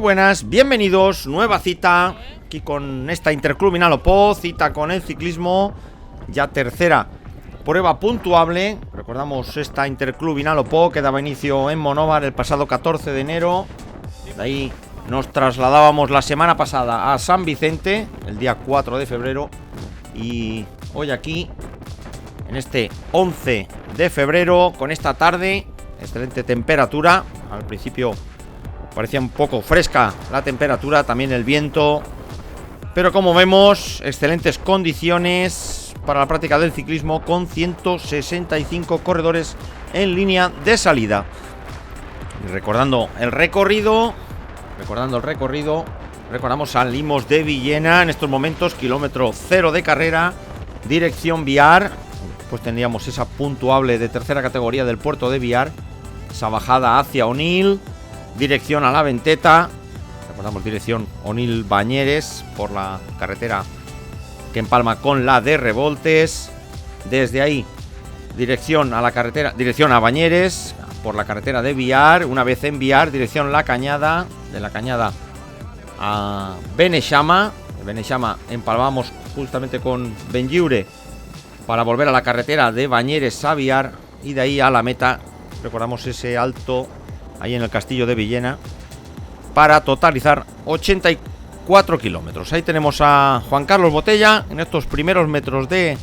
buenas, bienvenidos, nueva cita aquí con esta Interclub Vinalopó, cita con el ciclismo, ya tercera prueba puntuable. Recordamos esta Interclub Vinalopó que daba inicio en Monóvar el pasado 14 de enero, de ahí nos trasladábamos la semana pasada a San Vicente, el día 4 de febrero, y hoy aquí, en este 11 de febrero, con esta tarde, excelente temperatura. Al principio parecía un poco fresca la temperatura, también el viento, pero como vemos, excelentes condiciones para la práctica del ciclismo, con 165 corredores en línea de salida. Y recordando el recorrido, recordamos, salimos de Villena en estos momentos, kilómetro 0 de carrera, dirección Biar. Pues tendríamos esa puntuable de tercera categoría del puerto de Biar, esa bajada hacia Onil, dirección a la Venteta. Recordamos, dirección Onil Bañeres, por la carretera que empalma con la de Revoltes. Desde ahí, dirección a la carretera, dirección a Bañeres, por la carretera de Biar. Una vez en Biar, dirección La Cañada, de La Cañada a Beneixama. De Beneixama empalmamos justamente con Benlliure para volver a la carretera de Bañeres a Biar, y de ahí a la meta. Recordamos ese alto ahí en el Castillo de Villena, para totalizar 84 kilómetros. Ahí tenemos a Juan Carlos Botella en estos primeros metros de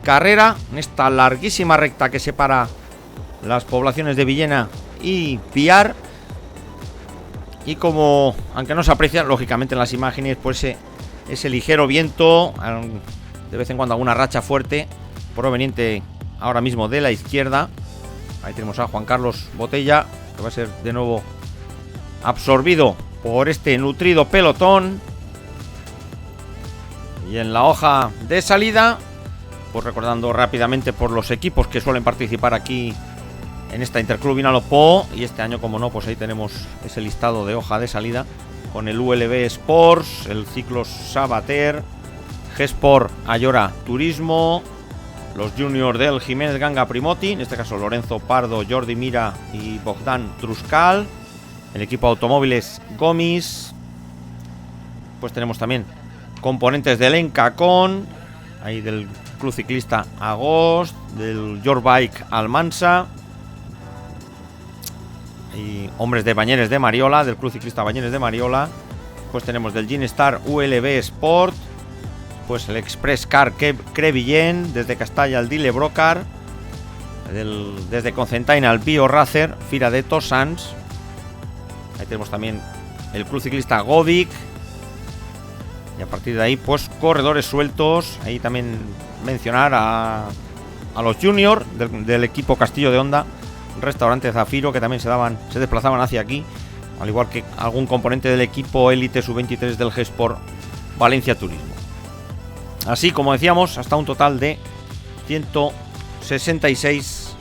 carrera, en esta larguísima recta que separa las poblaciones de Villena y Biar. Y como, aunque no se aprecia lógicamente en las imágenes, pues ese ligero viento, de vez en cuando alguna racha fuerte proveniente ahora mismo de la izquierda. Ahí tenemos a Juan Carlos Botella, que va a ser de nuevo absorbido por este nutrido pelotón. Y en la hoja de salida, pues recordando rápidamente por los equipos que suelen participar aquí en esta Interclub Vinalopó, y este año, como no, pues ahí tenemos ese listado de hoja de salida con el ULB Sports, el Ciclos Sabater, G-Sport Ayora Turismo, los juniors del Jiménez Ganga Primoti, en este caso Lorenzo Pardo, Jordi Mira y Bogdan Truscal, el equipo automóviles Gomis. Pues tenemos también componentes del Encacón, ahí del Club Ciclista Agost, del Your Bike Almansa, y hombres de Bañeres de Mariola, del Club Ciclista Bañeres de Mariola. Pues tenemos del Ginestar ULB Sport, pues el Express Car Crevillent, desde Castalla al Dile Brocar, desde Concentaina al Bio Racer, Fira de Tossans. Ahí tenemos también el Club Ciclista Godic, y a partir de ahí, pues corredores sueltos. Ahí también mencionar a los juniors del equipo Castillo de Honda, Restaurante Zafiro, que también se desplazaban hacia aquí, al igual que algún componente del equipo Elite Sub-23 del G-Sport Valencia Turismo. Así, como decíamos, hasta un total de 166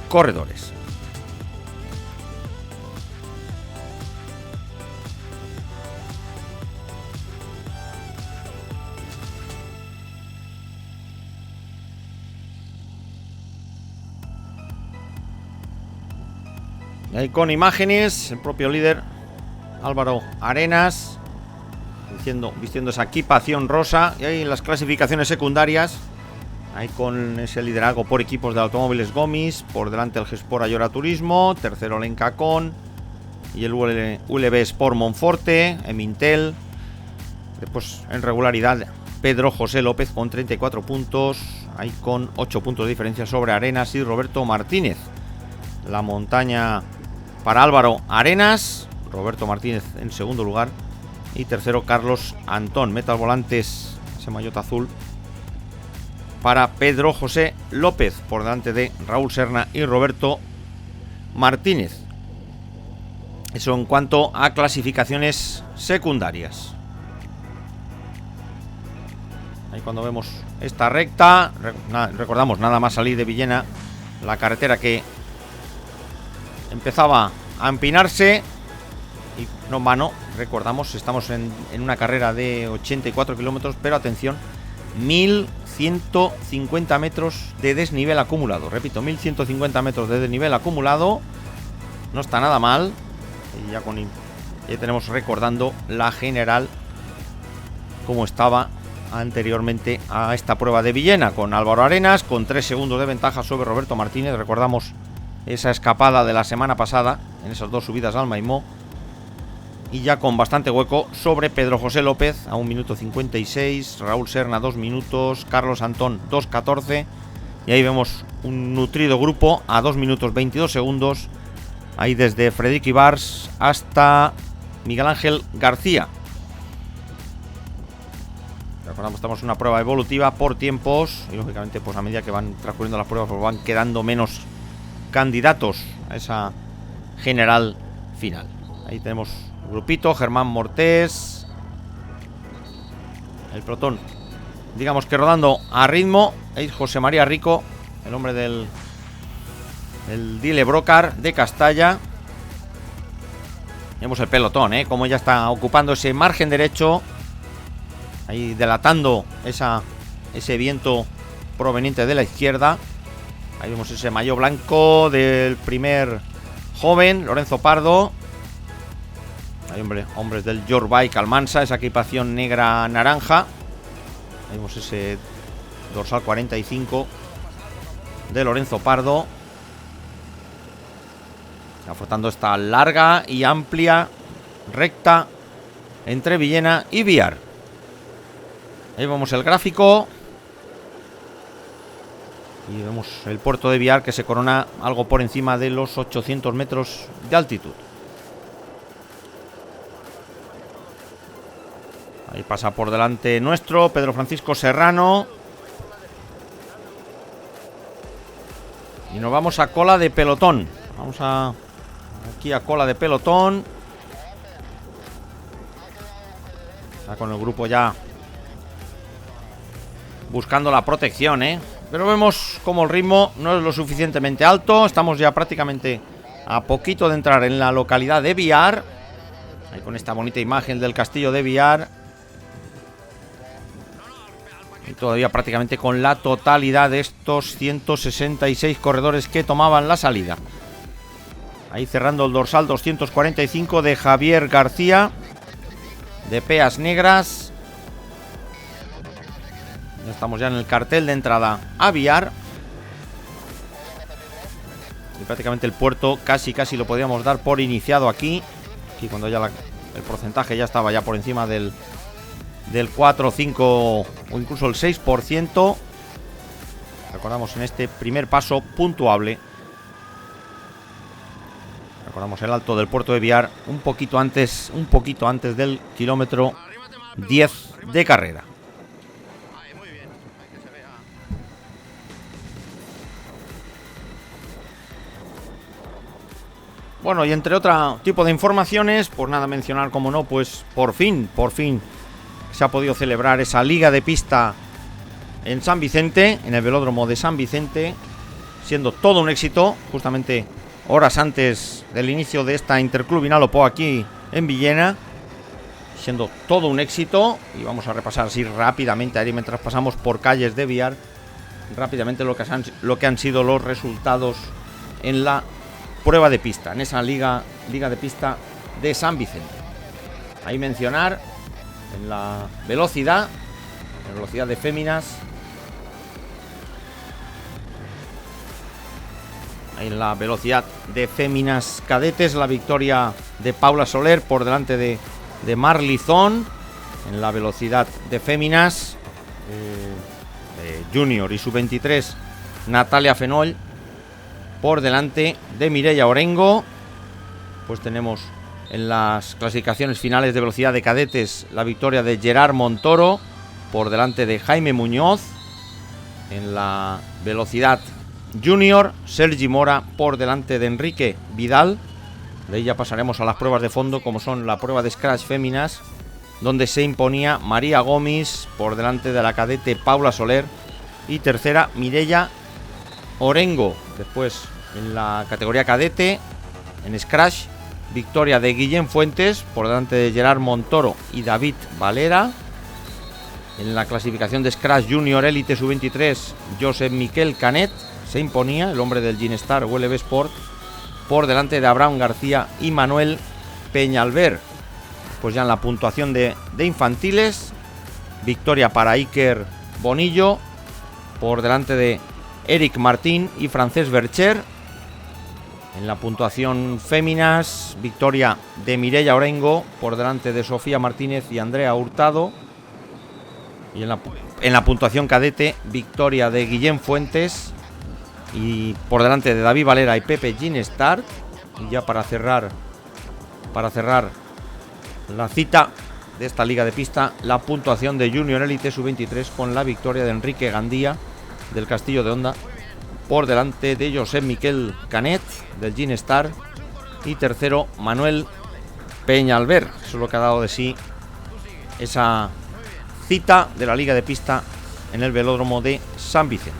corredores. Y ahí con imágenes, el propio líder Álvaro Arenas vistiendo esa equipación rosa. Y ahí en las clasificaciones secundarias, ahí con ese liderazgo por equipos de automóviles Gomis, por delante el G-Sport Ayora Turismo, tercero el Encacón y el ULB Sport Monforte, Emintel. Después, en regularidad, Pedro José López con 34 puntos, ahí con 8 puntos de diferencia sobre Arenas y Roberto Martínez. La montaña para Álvaro Arenas, Roberto Martínez en segundo lugar, y tercero Carlos Antón. Meta volantes, ese maillot azul, para Pedro José López, por delante de Raúl Serna y Roberto Martínez. Eso en cuanto a clasificaciones secundarias. Ahí cuando vemos esta recta, recordamos, nada más salir de Villena, la carretera que empezaba a empinarse, y no vano, recordamos, estamos en una carrera de 84 kilómetros, pero atención, 1150 metros de desnivel acumulado. Repito, 1150 metros de desnivel acumulado, no está nada mal. Y ya con Y ahí tenemos recordando la general como estaba anteriormente a esta prueba de Villena, con Álvaro Arenas con 3 segundos de ventaja sobre Roberto Martínez. Recordamos esa escapada de la semana pasada en esas 2 subidas al Maimó, y ya con bastante hueco sobre Pedro José López a 1 minuto 56, Raúl Serna 2 minutos, Carlos Antón 2:14, y ahí vemos un nutrido grupo a 2 minutos 22 segundos, ahí desde Frederic Ibars hasta Miguel Ángel García. Recordamos, estamos en una prueba evolutiva por tiempos, y lógicamente pues a medida que van transcurriendo las pruebas pues van quedando menos candidatos a esa general final. Ahí tenemos el grupito, Germán Mortés, el pelotón, digamos que rodando a ritmo. Ahí José María Rico, el hombre del Dile Brocar de Castalla. Vemos el pelotón, como ya está ocupando ese margen derecho, ahí delatando ese viento proveniente de la izquierda. Ahí vemos ese maillot blanco del primer joven, Lorenzo Pardo. Hay hombres del Your Bike Almansa, esa equipación negra-naranja. Ahí vemos ese dorsal 45 de Lorenzo Pardo, afrontando esta larga y amplia recta entre Villena y Biar. Ahí vemos el gráfico y vemos el puerto de Biar, que se corona algo por encima de los 800 metros de altitud. Ahí pasa por delante nuestro Pedro Francisco Serrano. Y nos vamos a cola de pelotón. Vamos aquí a cola de pelotón. Está con el grupo ya buscando la protección, pero vemos como el ritmo no es lo suficientemente alto. Estamos ya prácticamente a poquito de entrar en la localidad de Biar, ahí con esta bonita imagen del castillo de Biar, y todavía prácticamente con la totalidad de estos 166 corredores que tomaban la salida. Ahí cerrando el dorsal 245 de Javier García, de Peas Negras. Estamos ya en el cartel de entrada a Biar, y prácticamente el puerto casi lo podríamos dar por iniciado aquí cuando ya el porcentaje ya estaba ya por encima del 4, 5 o incluso el 6%. Recordamos en este primer paso puntuable, recordamos el alto del puerto de Biar un poquito antes del kilómetro 10 de carrera. Bueno, y entre otro tipo de informaciones, pues nada, mencionar, como no, pues por fin se ha podido celebrar esa liga de pista en San Vicente, en el velódromo de San Vicente, siendo todo un éxito, justamente horas antes del inicio de esta Interclub Vinalopó aquí en Villena, siendo todo un éxito. Y vamos a repasar así rápidamente, ahí mientras pasamos por calles de Biar, rápidamente lo que han sido los resultados en la prueba de pista, en esa liga de pista de San Vicente. Ahí mencionar en la velocidad de féminas, ahí en la velocidad de féminas cadetes, la victoria de Paula Soler por delante de Mar Lizón. En la velocidad de féminas junior y sub-23, Natalia Fenol por delante de Mireia Orengo. Pues tenemos en las clasificaciones finales de velocidad de cadetes la victoria de Gerard Montoro por delante de Jaime Muñoz. En la velocidad junior, Sergi Mora por delante de Enrique Vidal. De ahí ya pasaremos a las pruebas de fondo, como son la prueba de scratch féminas, donde se imponía María Gómez por delante de la cadete Paula Soler, y tercera Mireia Orengo. Después en la categoría cadete, en scratch, victoria de Guillén Fuentes por delante de Gerard Montoro y David Valera. En la clasificación de scratch junior élite sub-23, Josep Miquel Canet se imponía, el hombre del Ginestar ULB Sport, por delante de Abraham García y Manuel Peñalver. Después ya en la puntuación de infantiles, victoria para Iker Bonillo por delante de Eric Martín y Francesc Bercher. En la puntuación féminas, victoria de Mireia Orengo por delante de Sofía Martínez y Andrea Hurtado. Y en la puntuación cadete, victoria de Guillem Fuentes y por delante de David Valera y Pepe Ginestar. Y ya para cerrar la cita de esta liga de pista, la puntuación de Junior Elite Sub-23 con la victoria de Enrique Gandía del Castillo de Honda por delante de Josep Miquel Canet del Ginestar y tercero Manuel Peñalver. Eso es lo que ha dado de sí esa cita de la liga de pista en el velódromo de San Vicente.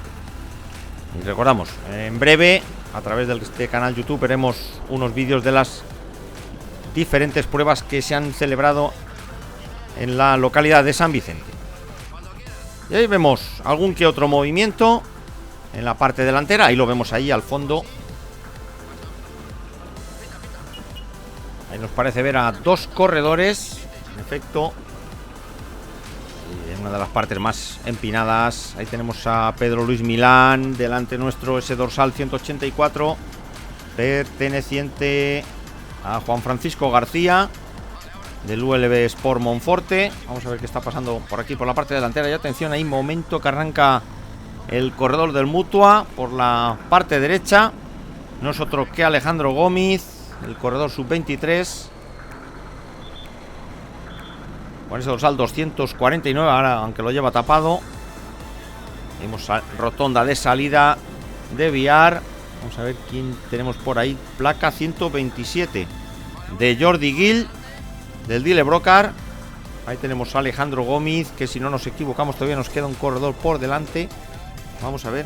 Y recordamos, en breve a través de este canal YouTube veremos unos vídeos de las diferentes pruebas que se han celebrado en la localidad de San Vicente. Y ahí vemos algún que otro movimiento en la parte delantera. Ahí lo vemos ahí al fondo. Ahí nos parece ver a dos corredores. En efecto, en una de las partes más empinadas. Ahí tenemos a Pedro Luis Milán. Delante nuestro ese dorsal 184 perteneciente a Juan Francisco García del ULB Sport Monforte. Vamos a ver qué está pasando por aquí por la parte delantera. Y atención, ahí momento que arranca el corredor del Mutua por la parte derecha. No es otro que Alejandro Gómez, el corredor sub-23, con ese dorsal 249 ahora, aunque lo lleva tapado. Vemos rotonda de salida de Viar. Vamos a ver quién tenemos por ahí. Placa 127 de Jordi Gil del Dile Brocar. Ahí tenemos a Alejandro Gómez, que si no nos equivocamos todavía nos queda un corredor por delante. Vamos a ver.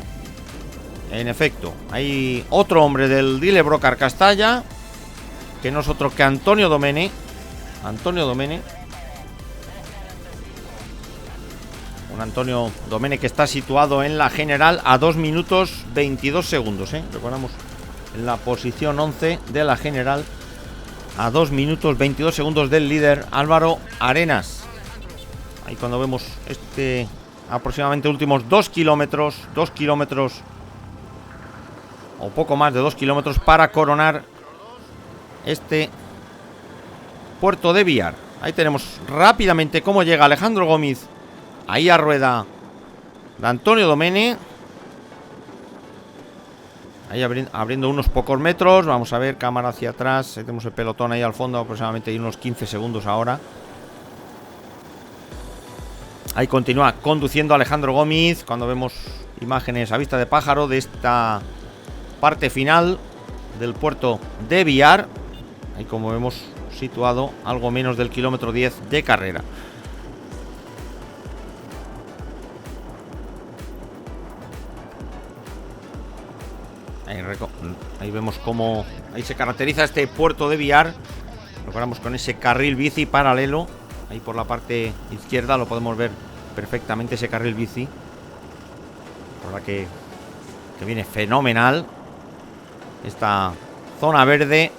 En efecto, hay otro hombre del Dile Brocar Castalla, que no es otro que Antonio Domene. Un Antonio Domene que está situado en la general a 2 minutos 22 segundos. Recordamos, en la posición 11 de la general, a 2 minutos 22 segundos del líder Álvaro Arenas. Ahí cuando vemos aproximadamente últimos 2 kilómetros o poco más de 2 kilómetros para coronar este puerto de Viar. Ahí tenemos rápidamente cómo llega Alejandro Gómez ahí a rueda de Antonio Domene. Ahí abriendo unos pocos metros. Vamos a ver, cámara hacia atrás. Ahí tenemos el pelotón ahí al fondo, aproximadamente hay unos 15 segundos ahora. Ahí continúa conduciendo Alejandro Gómez. Cuando vemos imágenes a vista de pájaro de esta parte final del puerto de Viar. Ahí como vemos situado algo menos del kilómetro 10 de carrera. Ahí vemos cómo ahí se caracteriza este puerto de Viar. Lo paramos con ese carril bici paralelo. Ahí por la parte izquierda lo podemos ver perfectamente, ese carril bici. Por la que viene fenomenal esta zona verde.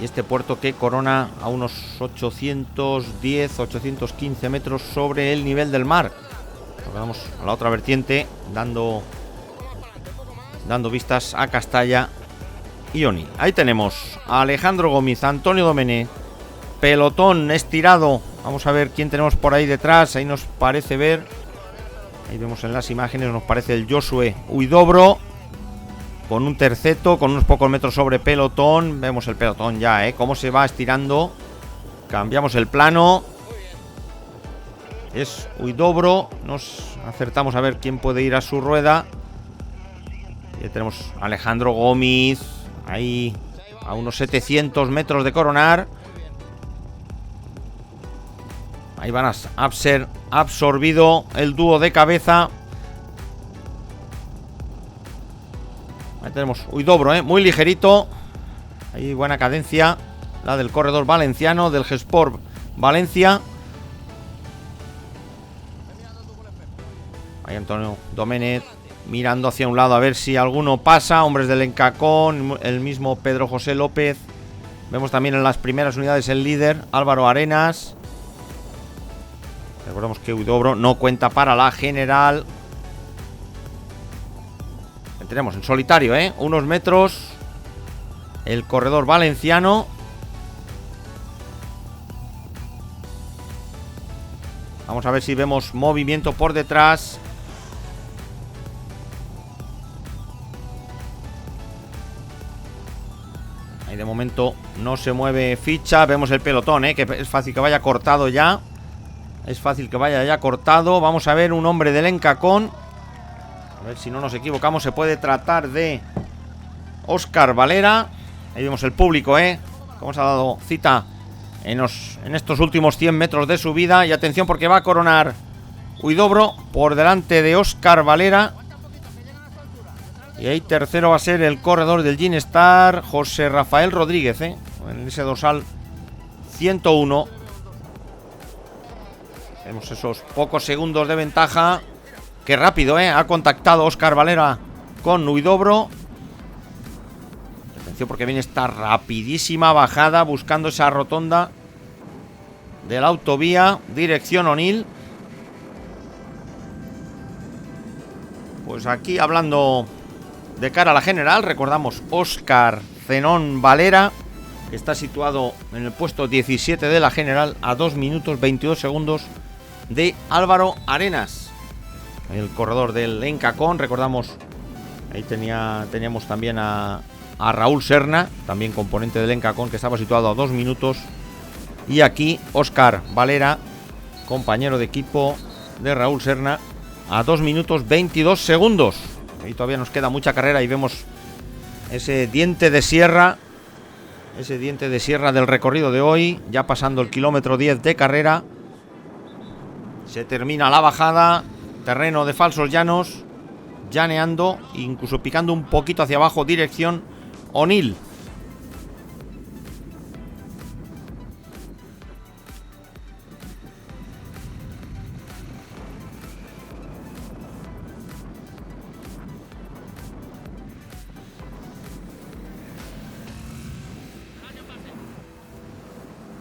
Y este puerto que corona a unos 810, 815 metros sobre el nivel del mar. Lo vemos a la otra vertiente, dando vistas a Castalla y Oni. Ahí tenemos a Alejandro Gómez, Antonio Domene, pelotón estirado. Vamos a ver quién tenemos por ahí detrás. Ahí nos parece ver, ahí vemos en las imágenes, nos parece el Josué Huidobro con un terceto, con unos pocos metros sobre pelotón. Vemos el pelotón ya, cómo se va estirando. Cambiamos el plano. Es Huidobro. Nos acertamos a ver quién puede ir a su rueda. Y tenemos a Alejandro Gómez ahí a unos 700 metros de coronar. Ahí van a ser absorbido el dúo de cabeza. Ahí tenemos Huidobro, muy ligerito. Ahí buena cadencia, la del corredor valenciano, del G-Sport Valencia. Ahí Antonio Domene mirando hacia un lado a ver si alguno pasa. Hombres del Encacón, el mismo Pedro José López Vemos también en las primeras unidades el líder, Álvaro Arenas. Recordemos que Huidobro no cuenta para la general. Tenemos en solitario, unos metros, el corredor valenciano. Vamos a ver si vemos movimiento por detrás. Ahí de momento no se mueve ficha. Vemos el pelotón, que es fácil que vaya cortado ya. Es fácil que vaya ya cortado. Vamos a ver un hombre del Encacón. A ver si no nos equivocamos. Se puede tratar de Óscar Valera. Ahí vemos el público, cómo se ha dado cita en estos últimos 100 metros de subida. Y atención porque va a coronar Huidobro por delante de Óscar Valera. Y ahí tercero va a ser el corredor del Ginestar, José Rafael Rodríguez, en ese dorsal 101. Tenemos esos pocos segundos de ventaja. Qué rápido, ha contactado Óscar Valera con Huidobro. Atención porque viene esta rapidísima bajada buscando esa rotonda de la autovía, dirección Onil. Pues aquí hablando de cara a la general, recordamos Óscar Zenón Valera, que está situado en el puesto 17 de la general, a 2 minutos 22 segundos de Álvaro Arenas, el corredor del Encacón. Recordamos, ahí teníamos también a Raúl Serna, también componente del Encacón, que estaba situado a 2 minutos. Y aquí Óscar Valera, compañero de equipo de Raúl Serna, a 2 minutos 22 segundos. Ahí todavía nos queda mucha carrera y vemos ese diente de sierra. Ese diente de sierra del recorrido de hoy. Ya pasando el kilómetro 10 de carrera. Se termina la bajada. Terreno de falsos llanos. Llaneando, incluso picando un poquito hacia abajo, dirección Onil.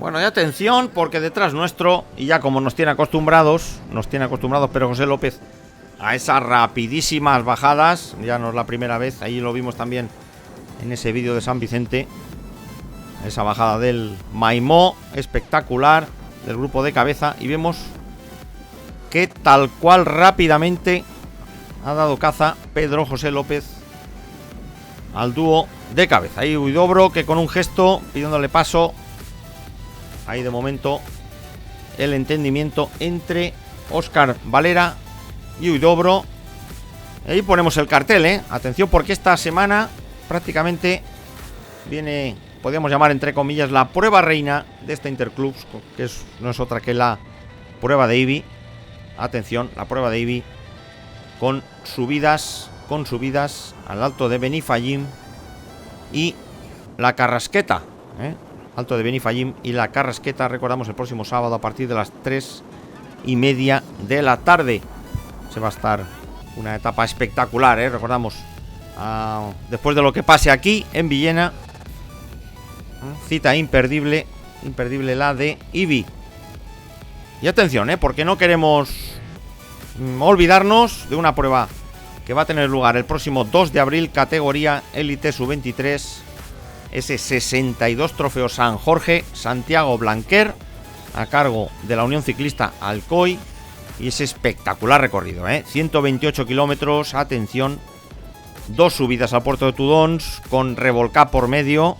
Bueno, y atención, porque detrás nuestro, y ya como nos tiene acostumbrados Pedro José López a esas rapidísimas bajadas, ya no es la primera vez, ahí lo vimos también en ese vídeo de San Vicente, esa bajada del Maimó, espectacular, del grupo de cabeza, y vemos que tal cual rápidamente ha dado caza Pedro José López al dúo de cabeza. Ahí Huidobro, que con un gesto, pidiéndole paso. Ahí de momento el entendimiento entre Óscar Valera y Huidobro. Ahí ponemos el cartel, atención porque esta semana prácticamente viene, podríamos llamar entre comillas, la prueba reina de esta Interclubs, que no es otra que la prueba de Ibi. Atención, la prueba de Ibi con subidas al alto de Benifallim y la Carrasqueta, Alto de Benifallim y la Carrasqueta. Recordamos el próximo sábado a partir de las 3:30 de la tarde. Se va a estar una etapa espectacular, recordamos, después de lo que pase aquí en Villena. Cita imperdible la de Ibi. Y atención, porque no queremos olvidarnos de una prueba que va a tener lugar el próximo 2 de abril, categoría Elite Sub-23. Ese 62 Trofeo San Jorge Santiago Blanquer, a cargo de la Unión Ciclista Alcoy. Y ese espectacular recorrido, 128 kilómetros, atención, 2 subidas al puerto de Tudons con revolcá por medio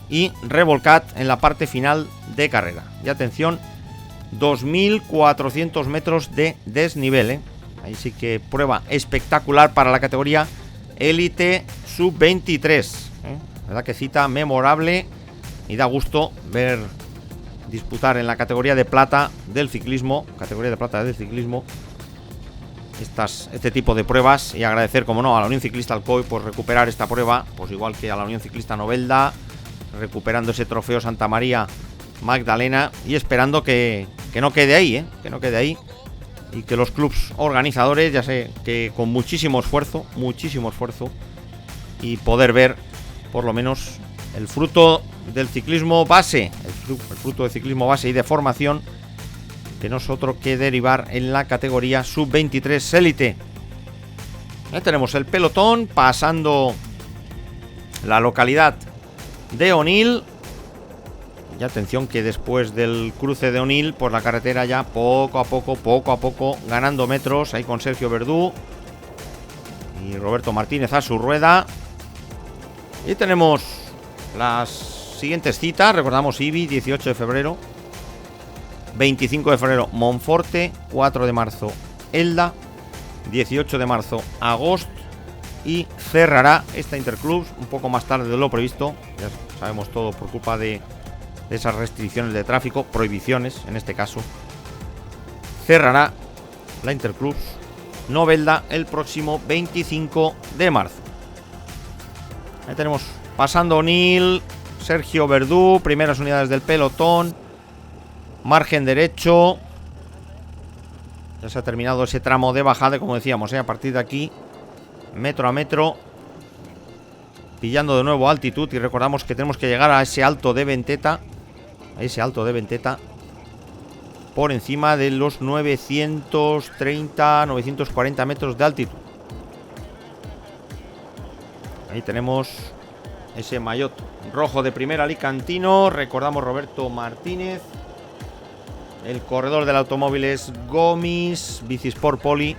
y revolcat en la parte final de carrera. Y atención, 2.400 metros de desnivel, Ahí sí que prueba espectacular para la categoría Elite Sub-23, La verdad que cita memorable y da gusto ver disputar en la categoría de plata del ciclismo, este tipo de pruebas, y agradecer, como no, a la Unión Ciclista Alcoy por recuperar esta prueba, pues igual que a la Unión Ciclista Novelda, recuperando ese trofeo Santa María Magdalena, y esperando que no quede ahí, que no quede ahí, y que los clubs organizadores, ya sé que con muchísimo esfuerzo, y poder ver por lo menos el fruto del ciclismo base, el fruto de ciclismo base y de formación, que no es otro que derivar en la categoría sub-23 élite. Ya tenemos el pelotón pasando la localidad de Onil. Y atención que después del cruce de Onil, pues la carretera ya poco a poco ganando metros. Ahí con Sergio Verdú y Roberto Martínez a su rueda. Y tenemos las siguientes citas. Recordamos Ibi, 18 de febrero, 25 de febrero Monforte, 4 de marzo Elda, 18 de marzo Agost, y cerrará esta Interclubs un poco más tarde de lo previsto. Ya sabemos todo por culpa de esas restricciones de tráfico, prohibiciones en este caso. Cerrará la Interclubs Novelda el próximo 25 de marzo. Ahí tenemos pasando Onil, Sergio Verdú, primeras unidades del pelotón, margen derecho. Ya se ha terminado ese tramo de bajada, como decíamos, a partir de aquí, metro a metro, pillando de nuevo altitud. Y recordamos que tenemos que llegar a ese alto de Venteta, por encima de los 930, 940 metros de altitud. Ahí tenemos ese maillot rojo de Primera Alicantino. Recordamos Roberto Martínez. El corredor del automóvil es Gomis, Bicisport Poli,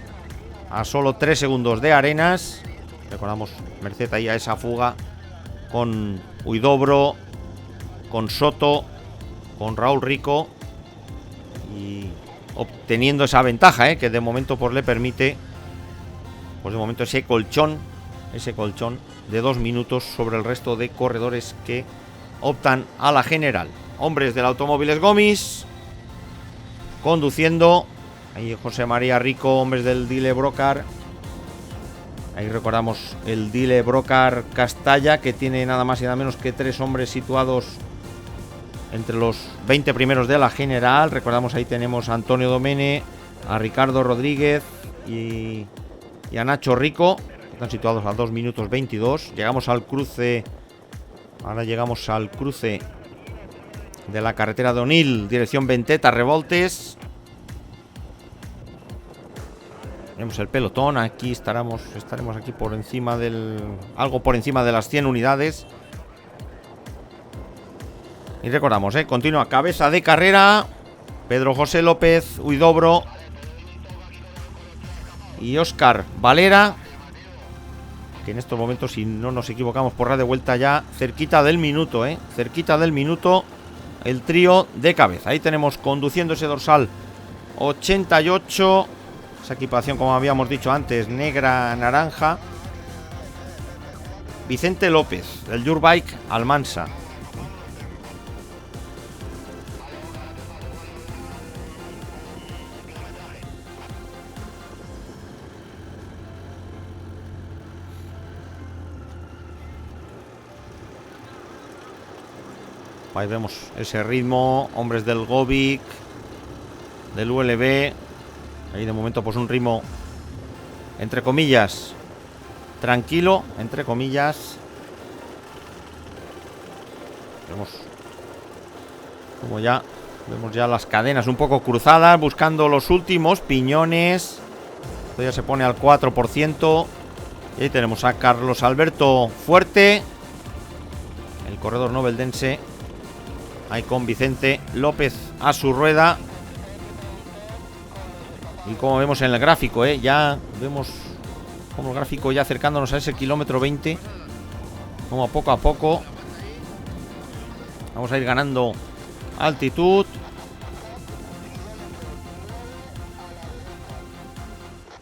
a solo 3 segundos de Arenas. Recordamos merced ahí a esa fuga con Huidobro, con Soto, con Raúl Rico, y obteniendo esa ventaja, que de momento pues le permite, pues de momento ese colchón de 2 minutos sobre el resto de corredores que optan a la general. Hombres del automóvil es Gomis conduciendo, ahí José María Rico, hombres del Dile Brocar. Ahí recordamos el Dile Brocar Castalla, que tiene nada más y nada menos que 3 hombres situados entre los 20 primeros de la general. Recordamos ahí tenemos a Antonio Domene, a Ricardo Rodríguez y a Nacho Rico, que están situados a 2 minutos 22. Llegamos al cruce, ahora llegamos al cruce de la carretera de Onil, dirección Venteta, Revoltes. Tenemos el pelotón, aquí estaremos aquí por encima algo por encima de las 100 unidades. Y recordamos, continúa cabeza de carrera Pedro José López, Huidobro y Óscar Valera, que en estos momentos, si no nos equivocamos por radio vuelta, ya cerquita del minuto, el trío de cabeza. Ahí tenemos conduciendo ese dorsal 88, esa equipación, como habíamos dicho antes, negra, naranja, Vicente López, del Yurbike Almansa. Ahí vemos ese ritmo, hombres del Govic, del ULB. Ahí de momento pues un ritmo, entre comillas, tranquilo, entre comillas. Vemos ya las cadenas un poco cruzadas, buscando los últimos piñones. Esto ya se pone al 4%. Y ahí tenemos a Carlos Alberto Fuerte, el corredor noveldense, ahí con Vicente López a su rueda. Y como vemos en el gráfico, ya vemos como el gráfico ya acercándonos a ese kilómetro 20, como poco a poco vamos a ir ganando altitud.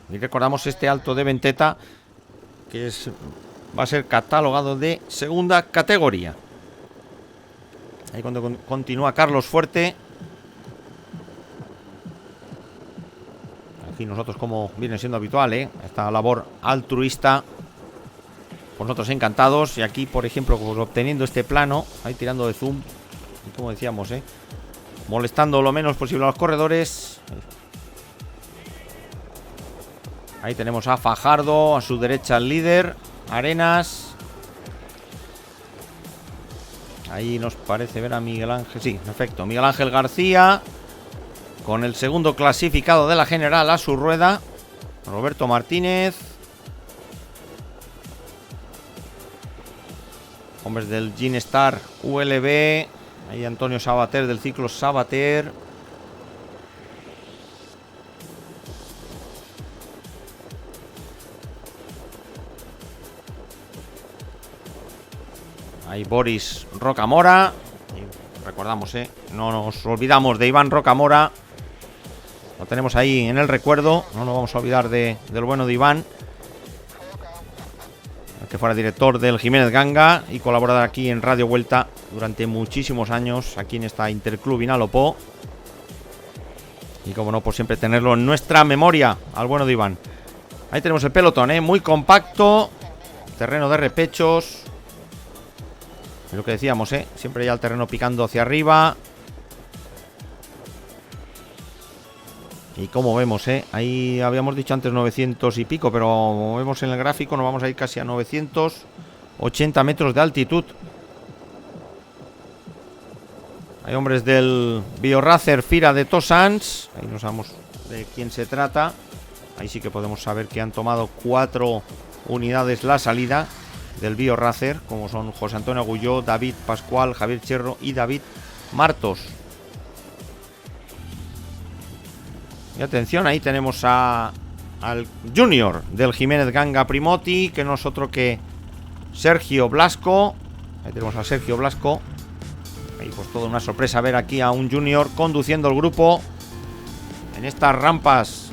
Y recordamos este alto de Venteta, que va a ser catalogado de segunda categoría. Ahí cuando continúa Carlos Fuerte. Aquí nosotros, como viene siendo habitual, esta labor altruista, pues nosotros encantados. Y aquí, por ejemplo, pues obteniendo este plano, ahí tirando de zoom, y como decíamos, molestando lo menos posible a los corredores. Ahí tenemos a Fajardo, a su derecha el líder, Arenas. Ahí nos parece ver a Miguel Ángel. Sí, perfecto. Miguel Ángel García con el segundo clasificado de la general a su rueda. Roberto Martínez. Hombres del Ginestar ULB. Ahí Antonio Sabater del ciclo Sabater. Ahí Boris Rocamora. Y recordamos, no nos olvidamos de Iván Rocamora. Lo tenemos ahí en el recuerdo. No nos vamos a olvidar del bueno de Iván, que fuera director del Jiménez Ganga y colaborador aquí en Radio Vuelta durante muchísimos años, aquí en esta Interclub Vinalopó. Y como no, por siempre tenerlo en nuestra memoria, al bueno de Iván. Ahí tenemos el pelotón, muy compacto. Terreno de repechos. Es lo que decíamos, siempre ya el terreno picando hacia arriba. Y como vemos, ahí habíamos dicho antes 900 y pico, pero como vemos en el gráfico nos vamos a ir casi a 980 metros de altitud. Hay hombres del BioRacer Fira de Tosans. Ahí no sabemos de quién se trata. Ahí sí que podemos saber que han tomado 4 unidades la salida del BioRacer, como son José Antonio Agulló, David Pascual, Javier Cherro y David Martos. Y atención, ahí tenemos al Junior del Jiménez Ganga Primoti, que no es otro que Sergio Blasco. Ahí tenemos a Sergio Blasco. Ahí pues toda una sorpresa ver aquí a un Junior conduciendo el grupo en estas rampas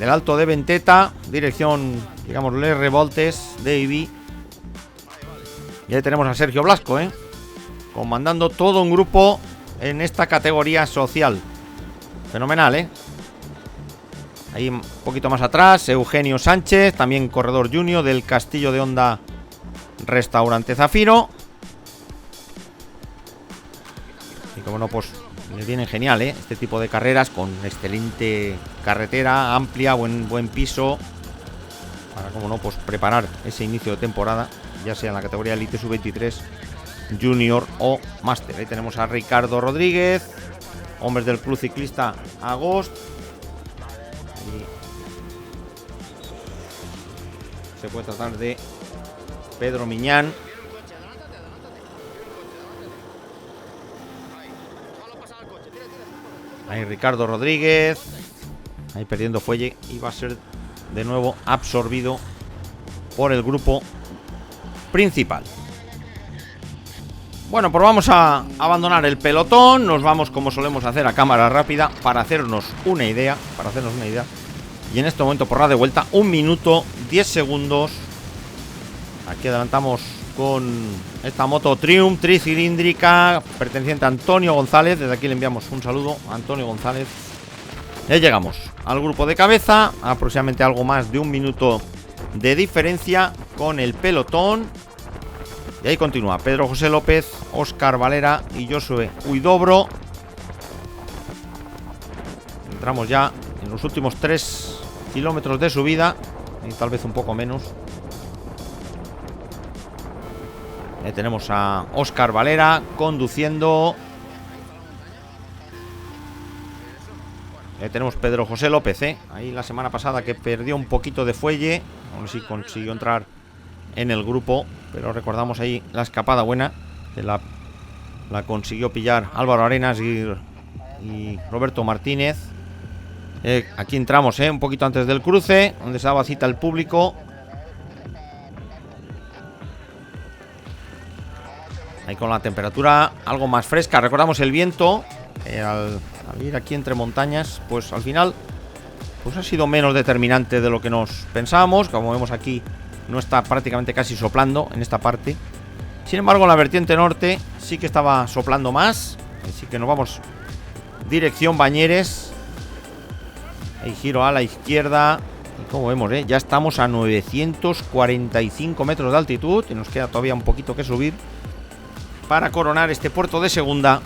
del Alto de Venteta, dirección, digamos, Les Revoltes de Ibi. Y ahí tenemos a Sergio Blasco, comandando todo un grupo en esta categoría social. Fenomenal, Ahí un poquito más atrás, Eugenio Sánchez, también corredor junior del Castillo de Honda Restaurante Zafiro. Y como no, pues les viene genial, este tipo de carreras con excelente carretera, amplia, buen piso, para, como no, pues preparar ese inicio de temporada, ya sea en la categoría Elite Sub-23, Junior o Máster. Ahí tenemos a Ricardo Rodríguez, hombres del Club Ciclista Agost. Y se puede tratar de Pedro Miñán. Ahí Ricardo Rodríguez. Ahí perdiendo fuelle. Y va a ser de nuevo absorbido por el grupo principal. Bueno, pues vamos a abandonar el pelotón. Nos vamos, como solemos hacer, a cámara rápida para hacernos una idea. Y en este momento, por radio vuelta, 1 minuto 10 segundos. Aquí adelantamos con esta moto Triumph tricilíndrica perteneciente a Antonio González. Desde aquí le enviamos un saludo a Antonio González. Ya llegamos al grupo de cabeza, aproximadamente algo más de 1 minuto de diferencia con el pelotón. Y ahí continúa Pedro José López, Óscar Valera y Josué Huidobro. Entramos ya en los últimos 3 kilómetros de subida, y tal vez un poco menos. Ahí tenemos a Óscar Valera conduciendo. Ahí tenemos Pedro José López, ahí la semana pasada que perdió un poquito de fuelle. Aún así consiguió entrar en el grupo, pero recordamos ahí la escapada buena que la consiguió pillar Álvaro Arenas y Roberto Martínez. Aquí entramos un poquito antes del cruce, donde se daba cita el público. Ahí con la temperatura algo más fresca. Recordamos el viento, al ir aquí entre montañas, pues al final pues ha sido menos determinante de lo que nos pensábamos. Como vemos aquí, no está prácticamente casi soplando en esta parte. Sin embargo, en la vertiente norte sí que estaba soplando más. Así que nos vamos dirección Bañeres. Hay giro a la izquierda. Y como vemos, ya estamos a 945 metros de altitud. Y nos queda todavía un poquito que subir para coronar este puerto de segunda.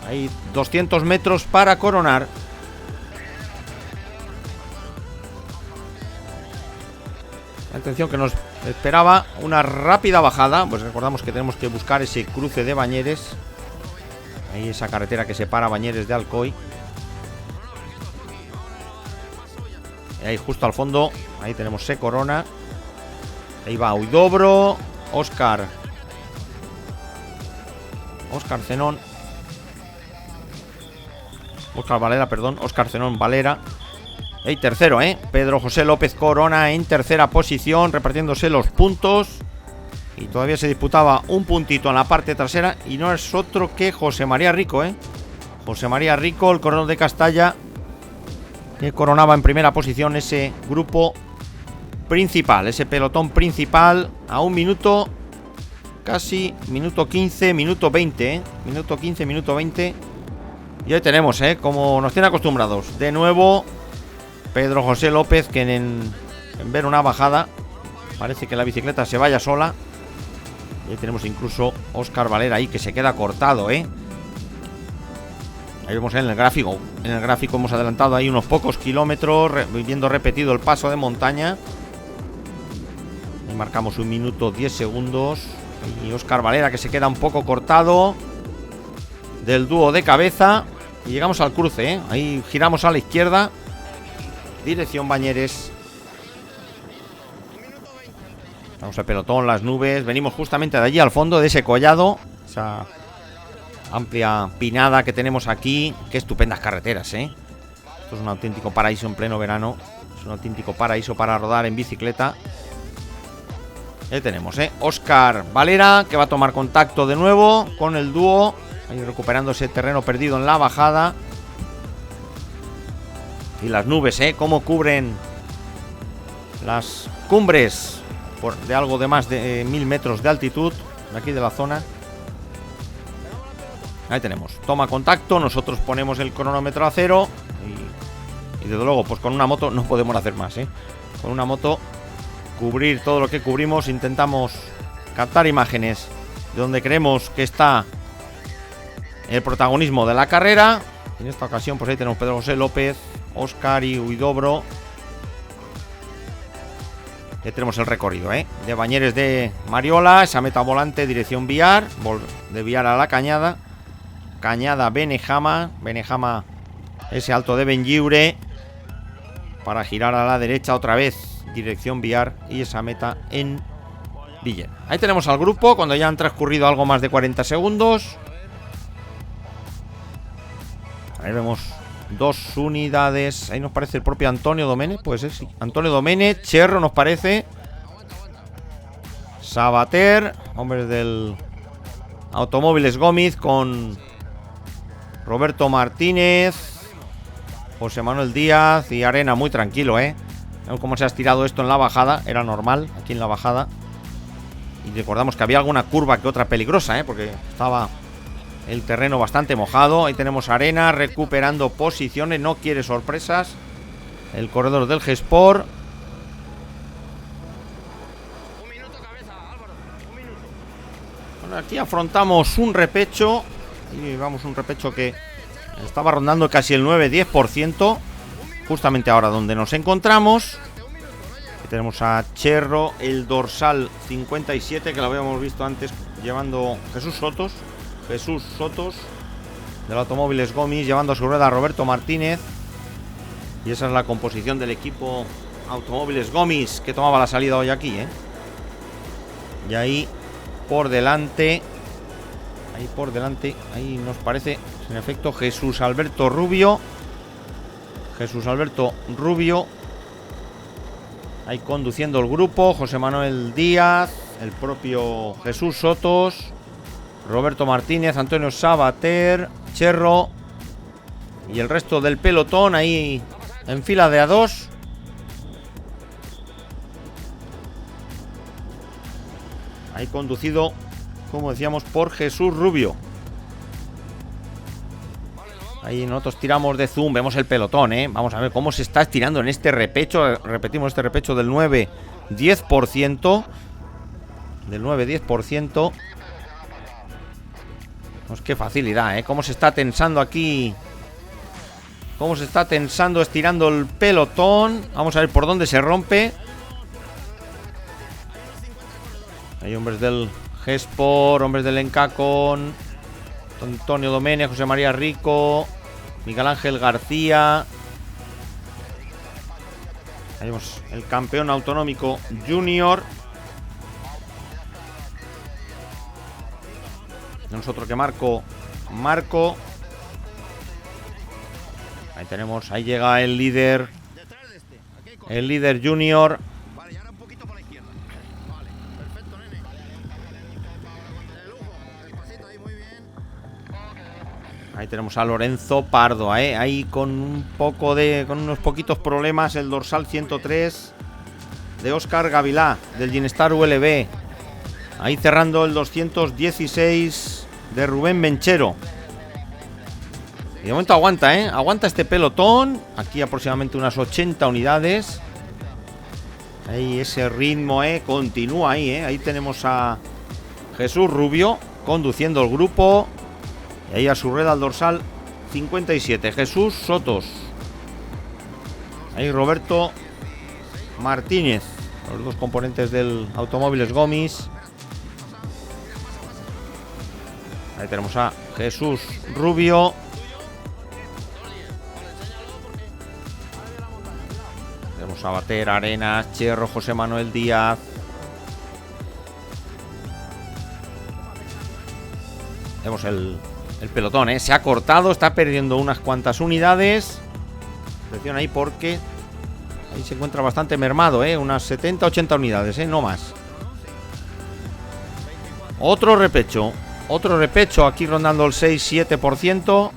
Hay 200 metros para coronar Atención, que nos esperaba una rápida bajada. Pues recordamos que tenemos que buscar ese cruce de Bañeres. Ahí esa carretera que separa Bañeres de Alcoy. Y ahí justo al fondo, ahí tenemos Se Corona. Ahí va Huidobro, Óscar Zenón. Óscar Valera, perdón. Óscar Zenón Valera. Y tercero, Pedro José López Corona en tercera posición, repartiéndose los puntos. Y todavía se disputaba un puntito en la parte trasera. Y no es otro que José María Rico, José María Rico, el corredor de Castalla, que coronaba en primera posición ese grupo principal, ese pelotón principal. A un minuto, casi minuto 15, minuto 20, Minuto 15, minuto 20. Y ahí tenemos, como nos tiene acostumbrados. De nuevo Pedro José López, que en ver una bajada parece que la bicicleta se vaya sola. Y ahí tenemos incluso Óscar Valera ahí, que se queda cortado, Ahí vemos en el gráfico. En el gráfico hemos adelantado ahí unos pocos kilómetros, viendo repetido el paso de montaña. Ahí marcamos un minuto 10 segundos. Y Óscar Valera, que se queda un poco cortado del dúo de cabeza. Y llegamos al cruce, Ahí giramos a la izquierda, dirección Bañeres. Vamos al pelotón, las nubes. Venimos justamente de allí al fondo, de ese collado, esa amplia pinada que tenemos aquí. Qué estupendas carreteras, Esto es un auténtico paraíso en pleno verano. Es un auténtico paraíso para rodar en bicicleta. Ahí tenemos, Óscar Valera, que va a tomar contacto de nuevo con el dúo. Ahí recuperando ese terreno perdido en la bajada. Y las nubes, cómo cubren las cumbres de algo de más de 1000 metros de altitud de aquí de la zona. Ahí tenemos, toma contacto. Nosotros ponemos el cronómetro a 0. Y desde luego, pues con una moto no podemos hacer más, Con una moto cubrir todo lo que cubrimos. Intentamos captar imágenes de donde creemos que está el protagonismo de la carrera. En esta ocasión, pues ahí tenemos Pedro José López, Óscar y Huidobro. Ya tenemos el recorrido, de Bañeres de Mariola, esa meta volante, dirección Biar, de Biar a la Cañada. Cañada Benejama, ese alto de Benlliure, para girar a la derecha otra vez, dirección Biar, y esa meta en Villena. Ahí tenemos al grupo, cuando ya han transcurrido algo más de 40 segundos. Ahí vemos 2 unidades. Ahí nos parece el propio Antonio Domene. Pues sí, Antonio Domene. Cherro nos parece. Sabater, hombres del Automóviles Gómez, con Roberto Martínez, José Manuel Díaz y Arena. Muy tranquilo, Vemos cómo se ha estirado esto en la bajada. Era normal aquí en la bajada. Y recordamos que había alguna curva que otra peligrosa, porque estaba el terreno bastante mojado. Ahí tenemos Arena recuperando posiciones. No quiere sorpresas el corredor del G-Sport. Bueno, aquí afrontamos un repecho. Y vamos, un repecho que estaba rondando casi el 9-10%. Justamente ahora donde nos encontramos. Aquí tenemos a Cherro, el dorsal 57, que lo habíamos visto antes llevando Jesús Sotos del Automóviles Gómez, llevando a su rueda a Roberto Martínez. Y esa es la composición del equipo Automóviles Gómez, que tomaba la salida hoy aquí, Y ahí por delante, ahí nos parece, en efecto, Jesús Alberto Rubio, ahí conduciendo el grupo. José Manuel Díaz, el propio Jesús Sotos, Roberto Martínez, Antonio Sabater, Cherro y el resto del pelotón ahí en fila de A2. Ahí conducido, como decíamos, por Jesús Rubio. Ahí nosotros tiramos de zoom, vemos el pelotón, Vamos a ver cómo se está estirando en este repecho. Repetimos, este repecho del 9-10%. Del 9-10%. Pues qué facilidad, cómo se está tensando aquí. Cómo se está tensando, estirando el pelotón. Vamos a ver por dónde se rompe. Hay hombres del G-Sport, hombres del Encacon, Antonio Domene, José María Rico, Miguel Ángel García. Ahí vemos el campeón autonómico junior. Nosotros que Marco. Ahí tenemos, ahí llega el líder. El líder junior. Ahí tenemos a Lorenzo Pardo, ahí con unos poquitos problemas. El dorsal 103 de Óscar Gavilá, del Ginestar ULB. Ahí cerrando el 216 de Rubén Menchero. Y de momento aguanta, aguanta este pelotón. Aquí aproximadamente unas 80 unidades. Ahí ese ritmo, continúa ahí, Ahí tenemos a Jesús Rubio conduciendo el grupo. Y ahí a su rueda al dorsal 57, Jesús Sotos. Ahí Roberto Martínez, los dos componentes del Automóviles Gomis. Ahí tenemos a Jesús Rubio. Tenemos a Bater, Arenas, Cherro, José Manuel Díaz. Tenemos el pelotón, se ha cortado, está perdiendo unas cuantas unidades. Atención ahí porque ahí se encuentra bastante mermado, unas 70-80 unidades, no más. Otro repecho aquí rondando el 6-7%.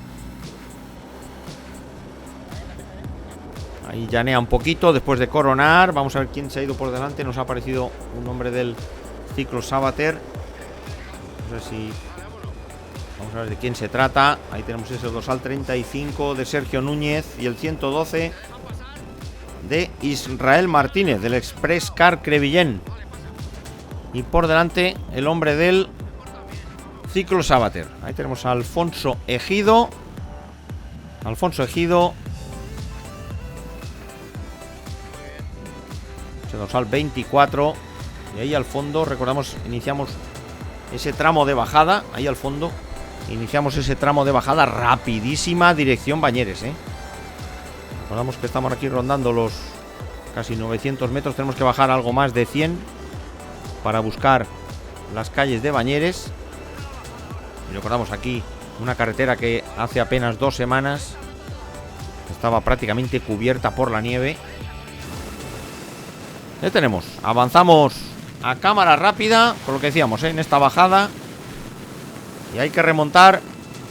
Ahí llanea un poquito después de coronar. Vamos a ver quién se ha ido por delante. Nos ha aparecido un hombre del Ciclo Sabater. No sé si... Vamos a ver de quién se trata. Ahí tenemos ese dorsal 35 de Sergio Núñez y el 112 de Israel Martínez del Express Car Crevillén. Y por delante el hombre del Ciclo Sabater. Ahí tenemos a Alfonso Ejido. Ese dorsal 24. Y ahí al fondo, recordamos, iniciamos ese tramo de bajada. Ahí al fondo iniciamos ese tramo de bajada rapidísima, dirección Bañeres, Recordamos que estamos aquí rondando los casi 900 metros. Tenemos que bajar algo más de 100 para buscar las calles de Bañeres. Y recordamos aquí una carretera que hace apenas 2 semanas estaba prácticamente cubierta por la nieve. Ya tenemos, avanzamos a cámara rápida, por lo que decíamos, en esta bajada. Y hay que remontar.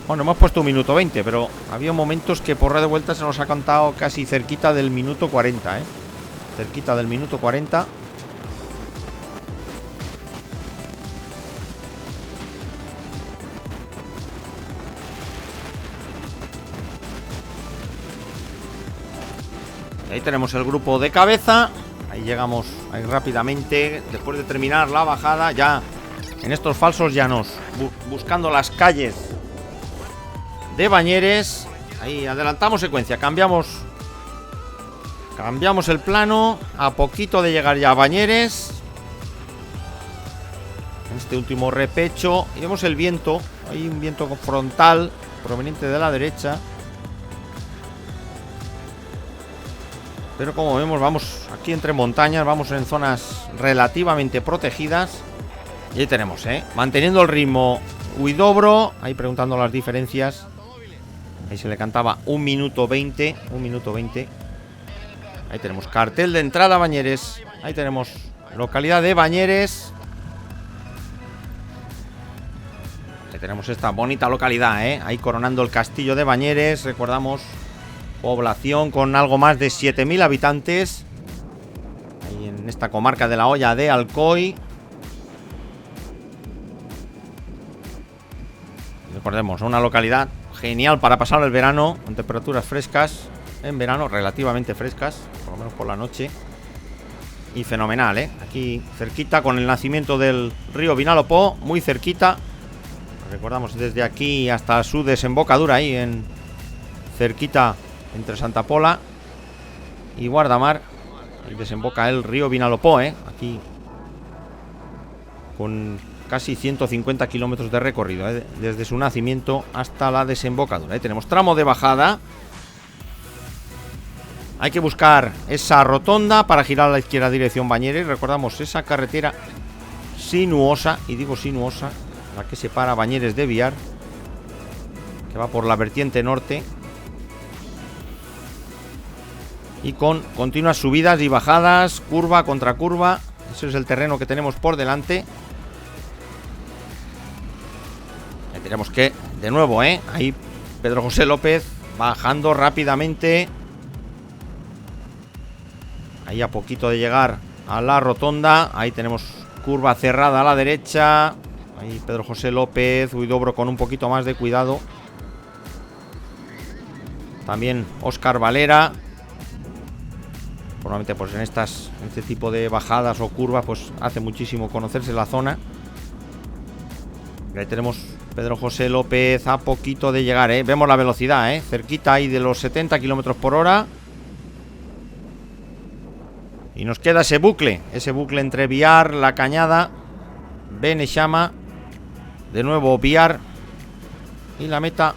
Bueno, hemos puesto 1 minuto 20, pero había momentos que por red de vuelta se nos ha contado casi cerquita del minuto 40, cerquita del minuto 40. Y ahí tenemos el grupo de cabeza. Ahí llegamos ahí rápidamente. Después de terminar la bajada, ya en estos falsos llanos, buscando las calles de Bañeres. Ahí adelantamos secuencia, cambiamos el plano. A poquito de llegar ya a Bañeres, en este último repecho. Y vemos el viento. Hay un viento frontal proveniente de la derecha. Pero como vemos, vamos aquí entre montañas. Vamos en zonas relativamente protegidas. Y ahí tenemos, manteniendo el ritmo Huidobro. Ahí preguntando las diferencias. Ahí se le cantaba 1 minuto 20. 1 minuto 20. Ahí tenemos cartel de entrada a Bañeres. Ahí tenemos localidad de Bañeres. Ahí tenemos esta bonita localidad, ahí coronando el castillo de Bañeres. Recordamos, población con algo más de 7.000 habitantes. Ahí en esta comarca de la Hoya de Alcoy. Recordemos, una localidad genial para pasar el verano, con temperaturas frescas, en verano relativamente frescas, por lo menos por la noche. Y fenomenal, aquí cerquita, con el nacimiento del río Vinalopó, muy cerquita. Recordamos desde aquí hasta su desembocadura, ahí en cerquita entre Santa Pola y Guardamar. Ahí desemboca el río Vinalopó, aquí con casi 150 kilómetros de recorrido, desde su nacimiento hasta la desembocadura. Ahí tenemos tramo de bajada. Hay que buscar esa rotonda para girar a la izquierda dirección Bañeres. Recordamos esa carretera sinuosa, y digo sinuosa, la que separa Bañeres de Biar, que va por la vertiente norte, y con continuas subidas y bajadas, curva contra curva. Ese es el terreno que tenemos por delante. Ahí tenemos que, de nuevo, ahí Pedro José López bajando rápidamente. Ahí a poquito de llegar a la rotonda. Ahí tenemos curva cerrada a la derecha. Ahí Pedro José López, Huidobro con un poquito más de cuidado. También Óscar Valera. Normalmente pues en este tipo de bajadas o curvas pues hace muchísimo conocerse la zona. Ahí tenemos Pedro José López a poquito de llegar, Vemos la velocidad, cerquita ahí de los 70 kilómetros por hora. Y nos queda ese bucle entre Biar, La Cañada, Beneixama, de nuevo Biar y la meta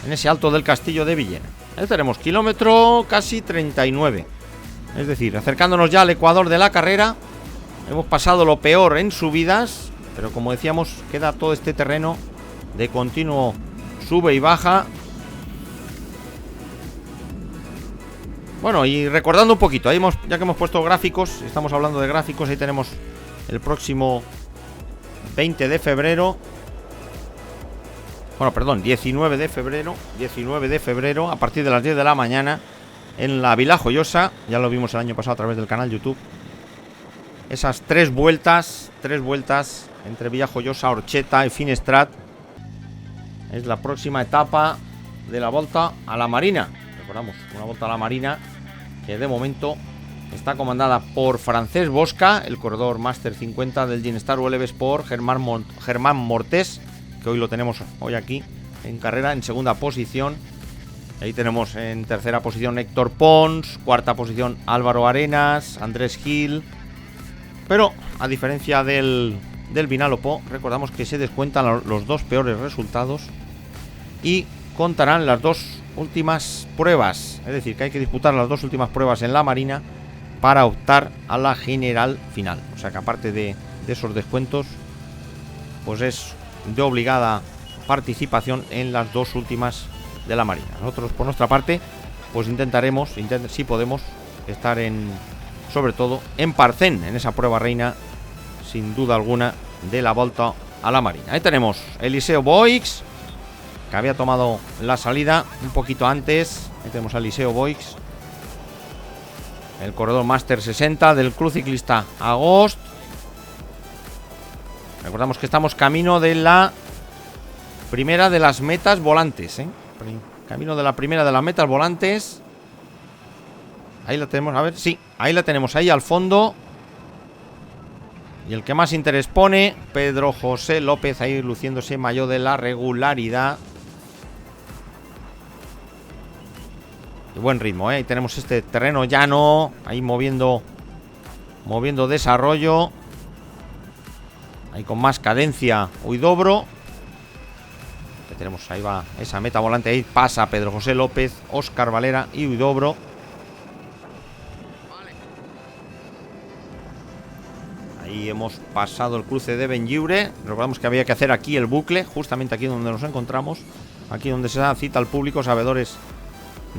en ese alto del Castillo de Villena. Ahí tenemos kilómetro casi 39. Es decir, acercándonos ya al ecuador de la carrera. Hemos pasado lo peor en subidas, pero como decíamos, queda todo este terreno de continuo sube y baja. Bueno, y recordando un poquito, ahí ya que hemos puesto gráficos, estamos hablando de gráficos, ahí tenemos el próximo 20 de febrero. Bueno, perdón, 19 de febrero, a partir de las 10 de la mañana, en la Vila Joyosa. Ya lo vimos el año pasado a través del canal YouTube. Esas tres vueltas entre Villa Joyosa, Orcheta y Finestrat. Es la próxima etapa de la Volta a la Marina. Recordamos, una Volta a la Marina que de momento está comandada por Francesc Bosca, el corredor Máster 50 del Ginestar ULB Sport, Germán Mortés, que hoy lo tenemos aquí en carrera, en segunda posición. Ahí tenemos en tercera posición Héctor Pons, cuarta posición Álvaro Arenas, Andrés Gil. Pero a diferencia del Vinalopó, recordamos que se descuentan los dos peores resultados y contarán las dos últimas pruebas. Es decir, que hay que disputar las dos últimas pruebas en la Marina para optar a la general final. O sea que aparte de esos descuentos, pues es de obligada participación en las dos últimas de la Marina. Nosotros por nuestra parte pues intentaremos, si podemos, estar sobre todo en Parcén, en esa prueba reina sin duda alguna de la Volta a la Marina. Ahí tenemos Eliseo Boix, que había tomado la salida un poquito antes. Ahí tenemos a Eliseo Boix, el corredor Máster 60 del Club Ciclista Agost. Recordamos que estamos camino de la primera de las metas volantes, Camino de la primera de las metas volantes. Ahí la tenemos, a ver, sí, ahí la tenemos, ahí al fondo. Y el que más interés pone, Pedro José López, ahí luciéndose mayor de la regularidad. Y buen ritmo, Ahí tenemos este terreno llano, ahí moviendo desarrollo. Ahí con más cadencia Huidobro. Que tenemos, ahí va esa meta volante. Ahí pasa Pedro José López, Óscar Valera y Huidobro. Ahí hemos pasado el cruce de Benlliure. Recordamos que había que hacer aquí el bucle, justamente aquí donde nos encontramos. Aquí donde se da cita al público, sabedores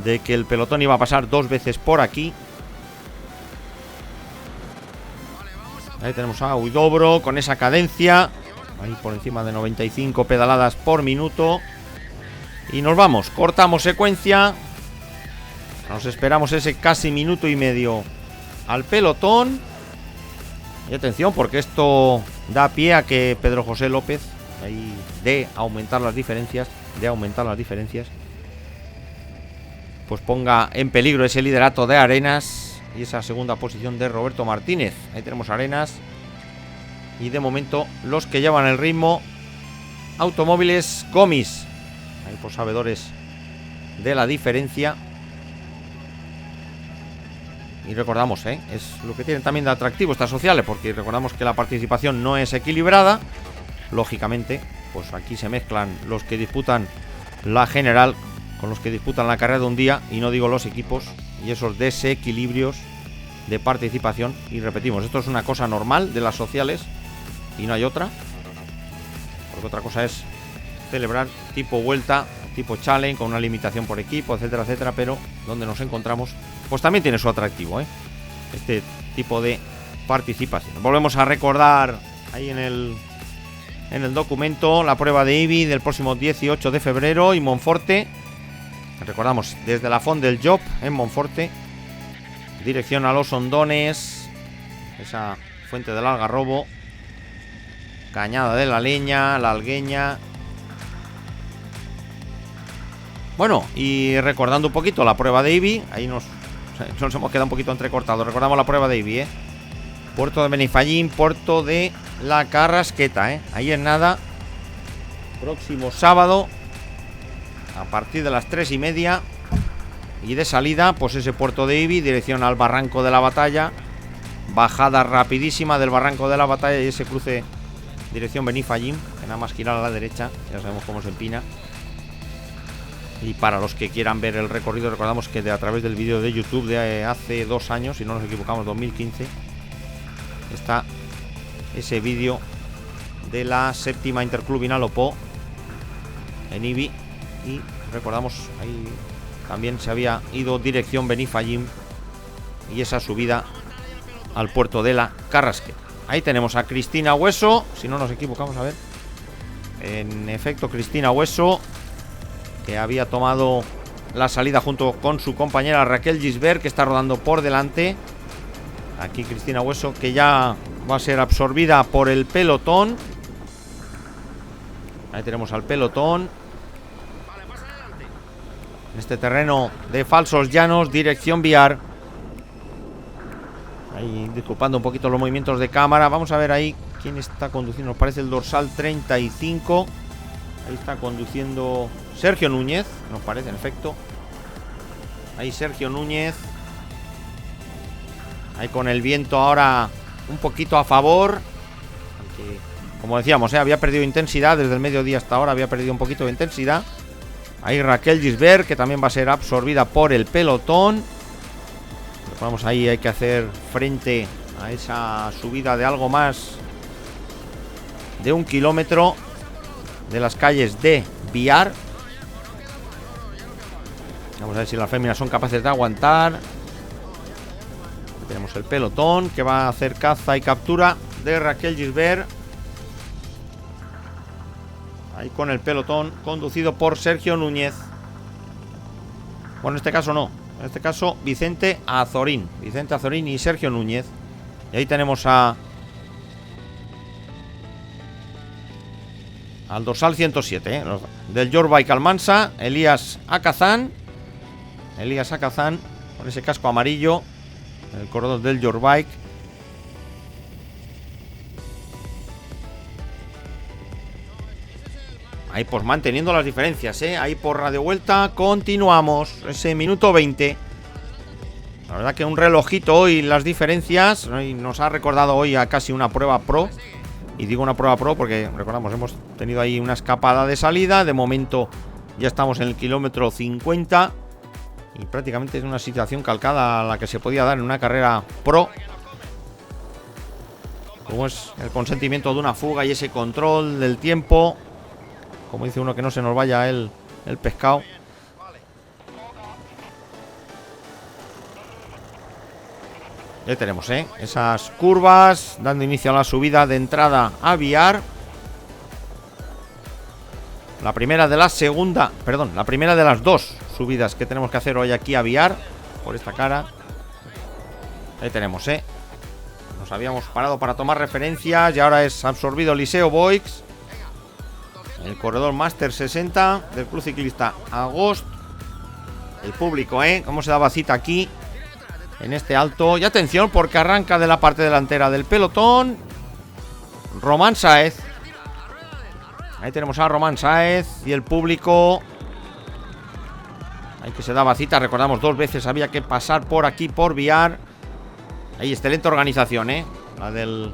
de que el pelotón iba a pasar dos veces por aquí. Ahí tenemos a Huidobro con esa cadencia. Ahí por encima de 95 pedaladas por minuto. Y nos vamos, cortamos secuencia. Nos esperamos ese casi minuto y medio al pelotón. Y atención, porque esto da pie a que Pedro José López ahí de aumentar las diferencias, pues ponga en peligro ese liderato de Arenas y esa segunda posición de Roberto Martínez. Ahí tenemos Arenas. Y de momento los que llevan el ritmo, Automóviles Gomis. Ahí por sabedores de la diferencia. Y recordamos, es lo que tienen también de atractivo estas sociales, porque recordamos que la participación no es equilibrada. Lógicamente, pues aquí se mezclan los que disputan la general con los que disputan la carrera de un día, y no digo los equipos, y esos desequilibrios de participación. Y repetimos, esto es una cosa normal de las sociales y no hay otra, porque otra cosa es celebrar tipo vuelta, tipo challenge, con una limitación por equipo, etcétera, etcétera. Pero donde nos encontramos, pues también tiene su atractivo, este tipo de participación. Volvemos a recordar ahí en el documento la prueba de IBI del próximo 18 de febrero y Monforte. Recordamos, desde la Font del Job en Monforte, dirección a los Hondones, esa fuente del Algarrobo, Cañada de la Leña, La Algueña. Bueno, y recordando un poquito la prueba de IBI, ahí nos hemos quedado un poquito entrecortados. Recordamos la prueba de IBI, Puerto de Benifallín, Puerto de la Carrasqueta, ahí en nada, próximo sábado, a partir de las 3:30. Y de salida, pues ese Puerto de IBI, dirección al Barranco de la Batalla, bajada rapidísima del Barranco de la Batalla y ese cruce dirección Benifallín, que nada más girar a la derecha, ya sabemos cómo se empina. Y para los que quieran ver el recorrido, recordamos que a través del vídeo de YouTube de hace 2 años, si no nos equivocamos, 2015, está ese vídeo de la 7ª Interclub Vinalopó en IBI. Y recordamos, ahí también se había ido dirección Benifallín y esa subida al puerto de la Carrasqueta. Ahí tenemos a Cristina Hueso, si no nos equivocamos, a ver. En efecto, Cristina Hueso, que había tomado la salida junto con su compañera Raquel Gisbert, que está rodando por delante. Aquí Cristina Hueso, que ya va a ser absorbida por el pelotón. Ahí tenemos al pelotón en este terreno de falsos llanos, dirección Viar. Ahí disculpando un poquito los movimientos de cámara. Vamos a ver ahí quién está conduciendo. Nos parece el dorsal 35. Ahí está conduciendo Sergio Núñez, nos parece, en efecto. Ahí Sergio Núñez. Ahí con el viento ahora un poquito a favor. Aunque, como decíamos, había perdido intensidad desde el mediodía hasta ahora, había perdido un poquito de intensidad. Ahí Raquel Gisbert, que también va a ser absorbida por el pelotón. Vamos, ahí hay que hacer frente a esa subida de algo más de 1 kilómetro de las calles de Viar. Vamos a ver si las féminas son capaces de aguantar. Aquí tenemos el pelotón que va a hacer caza y captura de Raquel Gisbert. Ahí con el pelotón conducido por Sergio Núñez. Bueno, en este caso no. En este caso Vicente Azorín. Vicente Azorín y Sergio Núñez. Y ahí tenemos al dorsal 107, del Jorbike Almansa, Elías Acazán. Elías Acazán con ese casco amarillo, el corredor del Jorbike. Ahí pues manteniendo las diferencias, ahí por radio vuelta continuamos, ese minuto 20. La verdad que un relojito hoy las diferencias, nos ha recordado hoy a casi una prueba pro. Y digo una prueba pro porque recordamos, hemos tenido ahí una escapada de salida. De momento ya estamos en el kilómetro 50 y prácticamente es una situación calcada a la que se podía dar en una carrera pro, como es el consentimiento de una fuga y ese control del tiempo. Como dice uno, que no se nos vaya el pescado. Ya tenemos, esas curvas dando inicio a la subida de entrada a Viar. La primera de las 2 subidas que tenemos que hacer hoy aquí a Viar, por esta cara. Ahí tenemos, nos habíamos parado para tomar referencias y ahora es absorbido Liceo Boix, el corredor Máster 60 del Club Ciclista Agost. El público, cómo se daba cita aquí en este alto. Y atención, porque arranca de la parte delantera del pelotón Román Sáez. Ahí tenemos a Román Sáez y el público ahí que se daba cita. Recordamos, 2 veces había que pasar por aquí, por Viar. Ahí, excelente organización, la del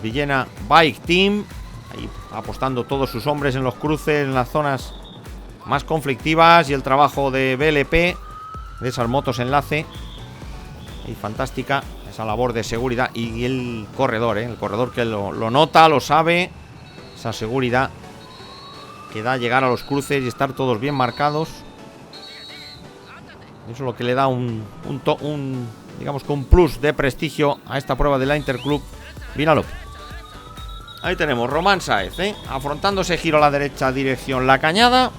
Villena Bike Team. Ahí apostando todos sus hombres en los cruces, en las zonas más conflictivas. Y el trabajo de BLP, de esas motos enlace. Y fantástica esa labor de seguridad. Y el corredor que lo nota, lo sabe. Esa seguridad que da llegar a los cruces y estar todos bien marcados. Eso es lo que le da digamos que un plus de prestigio a esta prueba de la Interclub Vinalopó. Ahí tenemos Román Sáez, afrontando ese giro a la derecha, dirección La Cañada.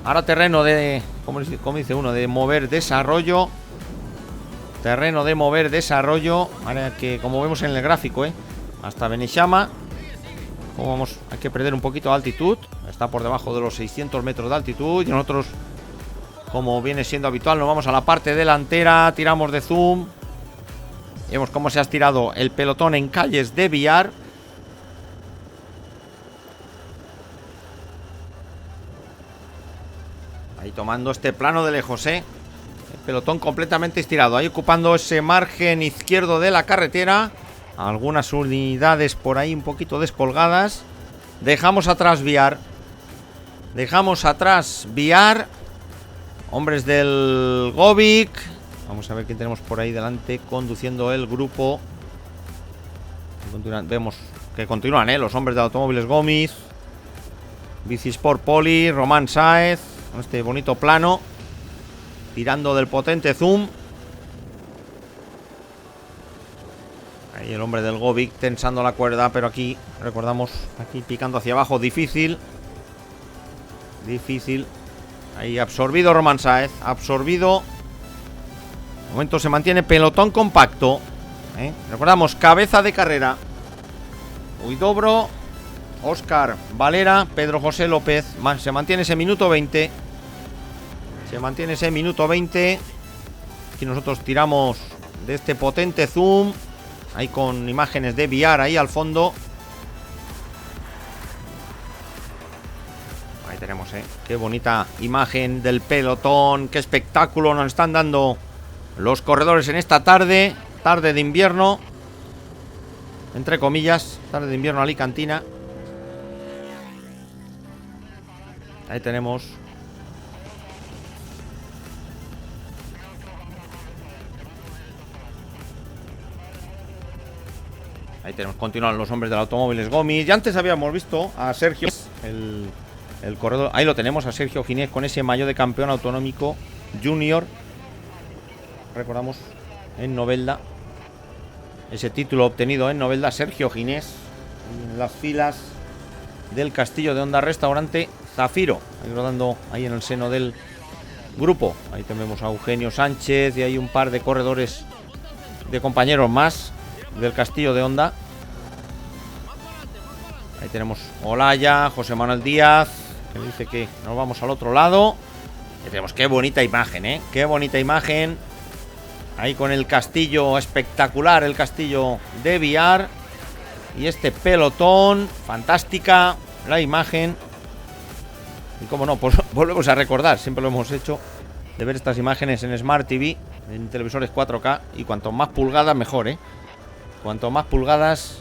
Ahora terreno de, como dice uno, de mover desarrollo. Terreno de mover desarrollo. Ahora que, como vemos en el gráfico, hasta Beneixama. Como vamos, hay que perder un poquito de altitud. Está por debajo de los 600 metros de altitud. Y nosotros, como viene siendo habitual, nos vamos a la parte delantera. Tiramos de zoom. Vemos cómo se ha estirado el pelotón en calles de Biar. Ahí tomando este plano de lejos, El pelotón completamente estirado. Ahí ocupando ese margen izquierdo de la carretera. Algunas unidades por ahí un poquito descolgadas. Dejamos atrás Biar. Hombres del Govic. Vamos a ver quién tenemos por ahí delante conduciendo el grupo. Vemos que continúan, los hombres de Automóviles Gómez, Bicisport Poli, Román Sáez, con este bonito plano, tirando del potente zoom. Ahí el hombre del Govic tensando la cuerda, pero aquí, recordamos, aquí picando hacia abajo, difícil. Ahí absorbido Román Sáez, absorbido. De momento se mantiene pelotón compacto. Recordamos, cabeza de carrera Huidobro, Óscar Valera, Pedro José López. Se mantiene ese minuto 20. Aquí nosotros tiramos de este potente zoom. Ahí con imágenes de Biar ahí al fondo. Ahí tenemos, qué bonita imagen del pelotón. Qué espectáculo nos están dando los corredores en esta tarde de invierno, entre comillas, tarde de invierno alicantina. Ahí tenemos. Continúan los hombres del Automóviles Gómez. Y antes habíamos visto a Sergio, el corredor. Ahí lo tenemos, a Sergio Ginés con ese maillot de campeón autonómico junior. Recordamos, en Novelda, ese título obtenido en Novelda, Sergio Ginés, en las filas del Castillo de Honda Restaurante Zafiro, ahí rodando ahí en el seno del grupo. Ahí tenemos a Eugenio Sánchez y hay un par de corredores, de compañeros más del Castillo de Honda. Ahí tenemos Olaya, José Manuel Díaz, que dice que nos vamos al otro lado. Y tenemos, qué bonita imagen, qué bonita imagen. Ahí con el castillo espectacular, el castillo de Biar. Y este pelotón, fantástica la imagen. Y como no, pues volvemos a recordar, siempre lo hemos hecho, de ver estas imágenes en Smart TV, en televisores 4K. Y cuanto más pulgadas, mejor, Cuanto más pulgadas,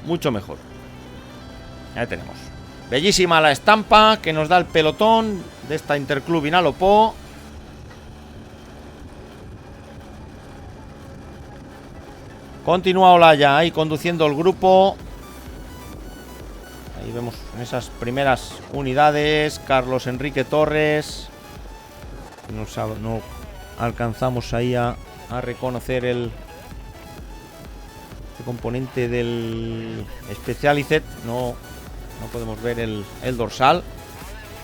mucho mejor. Ya tenemos. Bellísima la estampa que nos da el pelotón de esta Interclub Vinalopó. Continúa Olaya ahí conduciendo el grupo. Ahí vemos en esas primeras unidades Carlos Enrique Torres. No alcanzamos ahí a reconocer el componente del Specialized. No podemos ver el dorsal.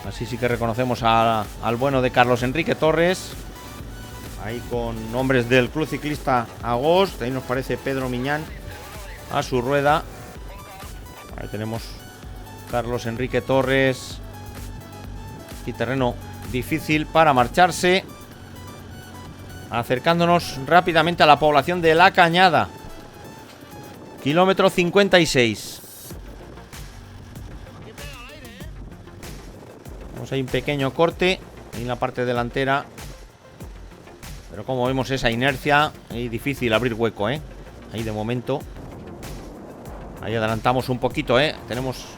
Así sí que reconocemos al bueno de Carlos Enrique Torres. Ahí con nombres del Club Ciclista Agost. Ahí nos parece Pedro Miñán a su rueda. Ahí tenemos Carlos Enrique Torres. Y terreno difícil para marcharse. Acercándonos rápidamente a la población de La Cañada. Kilómetro 56. Vamos a ir un pequeño corte en la parte delantera. Pero como vemos esa inercia, es difícil abrir hueco, ¿eh? Ahí de momento. Ahí adelantamos un poquito, ¿eh?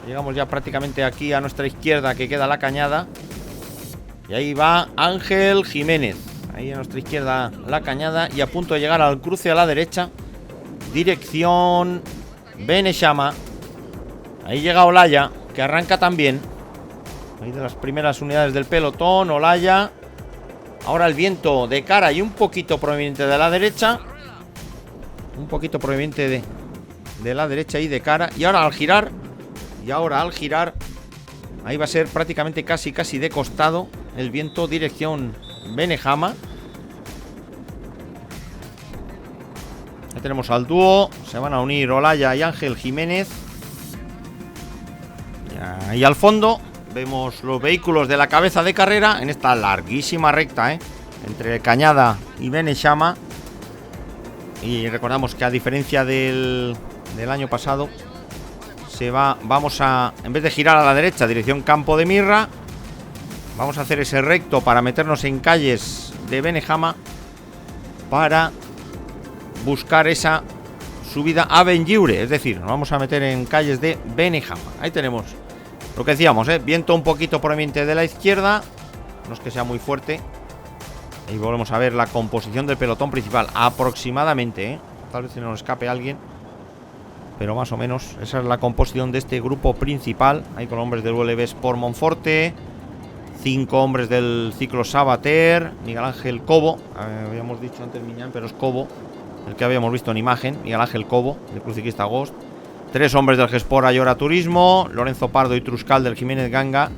Llegamos ya prácticamente aquí a nuestra izquierda, que queda la cañada. Y ahí va Ángel Jiménez. Ahí a nuestra izquierda la cañada. Y a punto de llegar al cruce a la derecha. Dirección Beneixama. Ahí llega Olaya, que arranca también. Ahí de las primeras unidades del pelotón, Olaya. Ahora el viento de cara y un poquito proveniente de la derecha. Un poquito proveniente de la derecha y de cara. Y ahora al girar. Ahí va a ser prácticamente casi de costado. El viento dirección Beneixama. Ahí tenemos al dúo. Se van a unir Olaya y Ángel Jiménez. Y ahí al fondo vemos los vehículos de la cabeza de carrera en esta larguísima recta, entre Cañada y Beneixama. Y recordamos que a diferencia del año pasado, vamos a, en vez de girar a la derecha, dirección Campo de Mirra, vamos a hacer ese recto para meternos en calles de Beneixama para buscar esa subida a Benlliure. Es decir, nos vamos a meter en calles de Beneixama. Ahí tenemos lo que decíamos, viento un poquito proveniente de la izquierda. No es que sea muy fuerte. Y volvemos a ver la composición del pelotón principal. Aproximadamente, tal vez se nos escape alguien, pero más o menos esa es la composición de este grupo principal. Ahí con hombres del ULB Sport Monforte, 5 hombres del ciclo Sabater, Miguel Ángel Cobo, habíamos dicho antes Miñán, pero es Cobo el que habíamos visto en imagen, Miguel Ángel Cobo, del Club Ciclista Agost. 3 hombres del Gespor Ayora Turismo, Lorenzo Pardo y Truscal del Jiménez Ganga.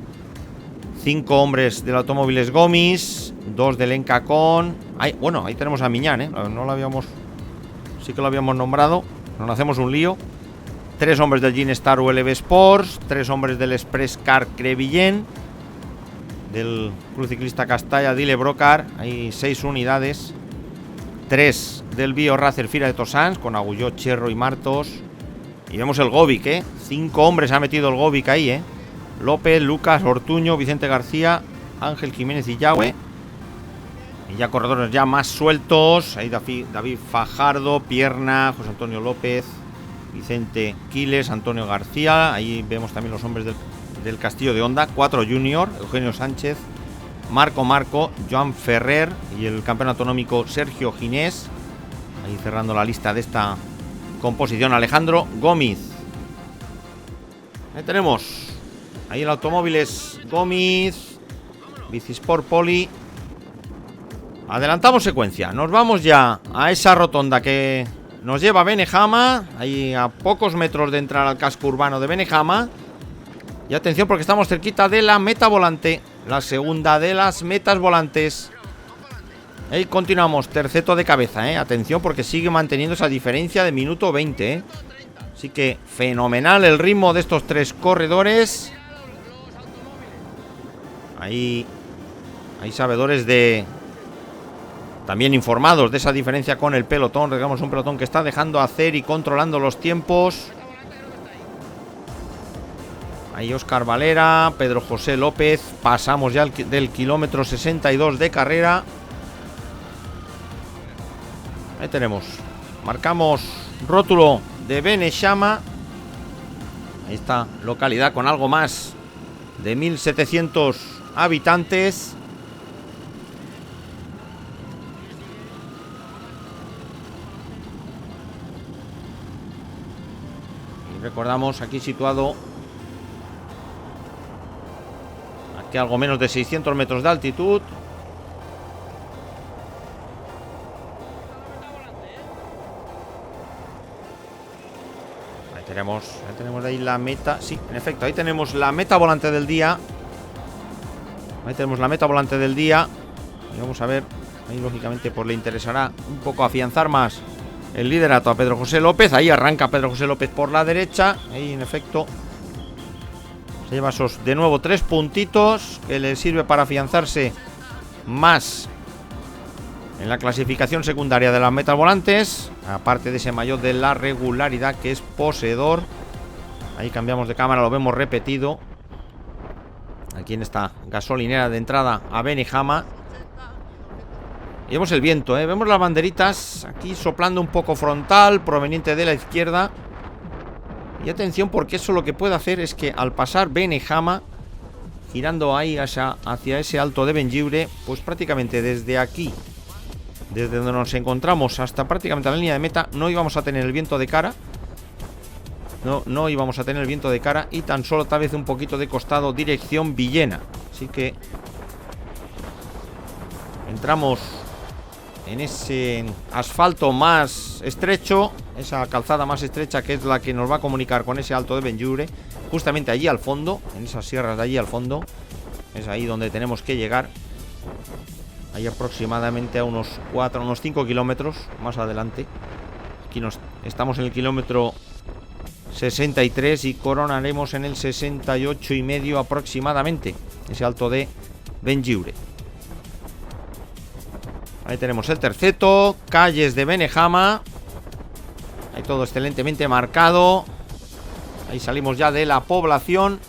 5 hombres del Automóviles Gomis, 2 del Encacón. Bueno, ahí tenemos a Miñán, no lo habíamos, sí que lo habíamos nombrado, nos hacemos un lío. 3 hombres del Ginestar ULB Sports, 3 hombres del Express Car Crevillén, del Club Ciclista Castalla Dile Brocar, hay 6 unidades. 3 del Bio Racer Fira de Tosans, con Agulló, Cherro y Martos. Y vemos el Govic, 5 hombres ha metido el Govic ahí, López, Lucas, Ortuño, Vicente García, Ángel Jiménez y Yahweh. Y ya corredores ya más sueltos. Ahí David Fajardo, Pierna, José Antonio López, Vicente Quiles, Antonio García. Ahí vemos también los hombres del Castillo de Honda. 4 Junior, Eugenio Sánchez, Marco, Joan Ferrer y el campeón autonómico Sergio Ginés. Ahí cerrando la lista de esta composición, Alejandro Gómez. Ahí tenemos. Ahí el Automóviles Gómez, Bicisport Poli. Adelantamos secuencia. Nos vamos ya a esa rotonda que nos lleva a Beneixama. Ahí a pocos metros de entrar al casco urbano de Beneixama. Y atención porque estamos cerquita de la meta volante. La segunda de las metas volantes. Ahí continuamos, terceto de cabeza, Atención porque sigue manteniendo esa diferencia de minuto 20, Así que fenomenal el ritmo de estos 3 corredores. Ahí hay sabedores también informados de esa diferencia con el pelotón. Digamos un pelotón que está dejando hacer y controlando los tiempos. Ahí Óscar Valera, Pedro José López. Pasamos ya del kilómetro 62 de carrera. Ahí tenemos. Marcamos rótulo de Beneixama. Ahí está, localidad con algo más de 1700 habitantes. Y recordamos, aquí situado, aquí algo menos de 600 metros de altitud. Ahí tenemos ahí la meta. Sí, en efecto, ahí tenemos la meta volante del día. Ahí tenemos la meta volante del día. Y vamos a ver, ahí lógicamente pues le interesará un poco afianzar más el liderato a Pedro José López. Ahí arranca Pedro José López por la derecha. Ahí en efecto se lleva esos de nuevo 3 puntitos que le sirve para afianzarse más en la clasificación secundaria de las metas volantes, aparte de ese maillot de la regularidad que es poseedor. Ahí cambiamos de cámara, lo vemos repetido aquí en esta gasolinera de entrada a Beneixama. Y vemos el viento, ¿eh? Vemos las banderitas aquí soplando un poco frontal, proveniente de la izquierda. Y atención, porque eso lo que puede hacer es que al pasar Benejama, girando ahí hacia ese alto de Benlliure, pues prácticamente desde aquí, desde donde nos encontramos hasta prácticamente la línea de meta, no íbamos a tener el viento de cara. No íbamos a tener el viento de cara y tan solo tal vez un poquito de costado, dirección Villena. Así que entramos en ese asfalto más estrecho, esa calzada más estrecha que es la que nos va a comunicar con ese alto de Benlliure, justamente allí al fondo, en esas sierras de allí al fondo. Es ahí donde tenemos que llegar. Hay aproximadamente a unos 5 kilómetros más adelante. Aquí estamos en el kilómetro 63 y coronaremos en el 68,5 aproximadamente, ese alto de Benlliure. Ahí tenemos el terceto, calles de Benejama. Ahí todo excelentemente marcado. Ahí salimos ya de la población.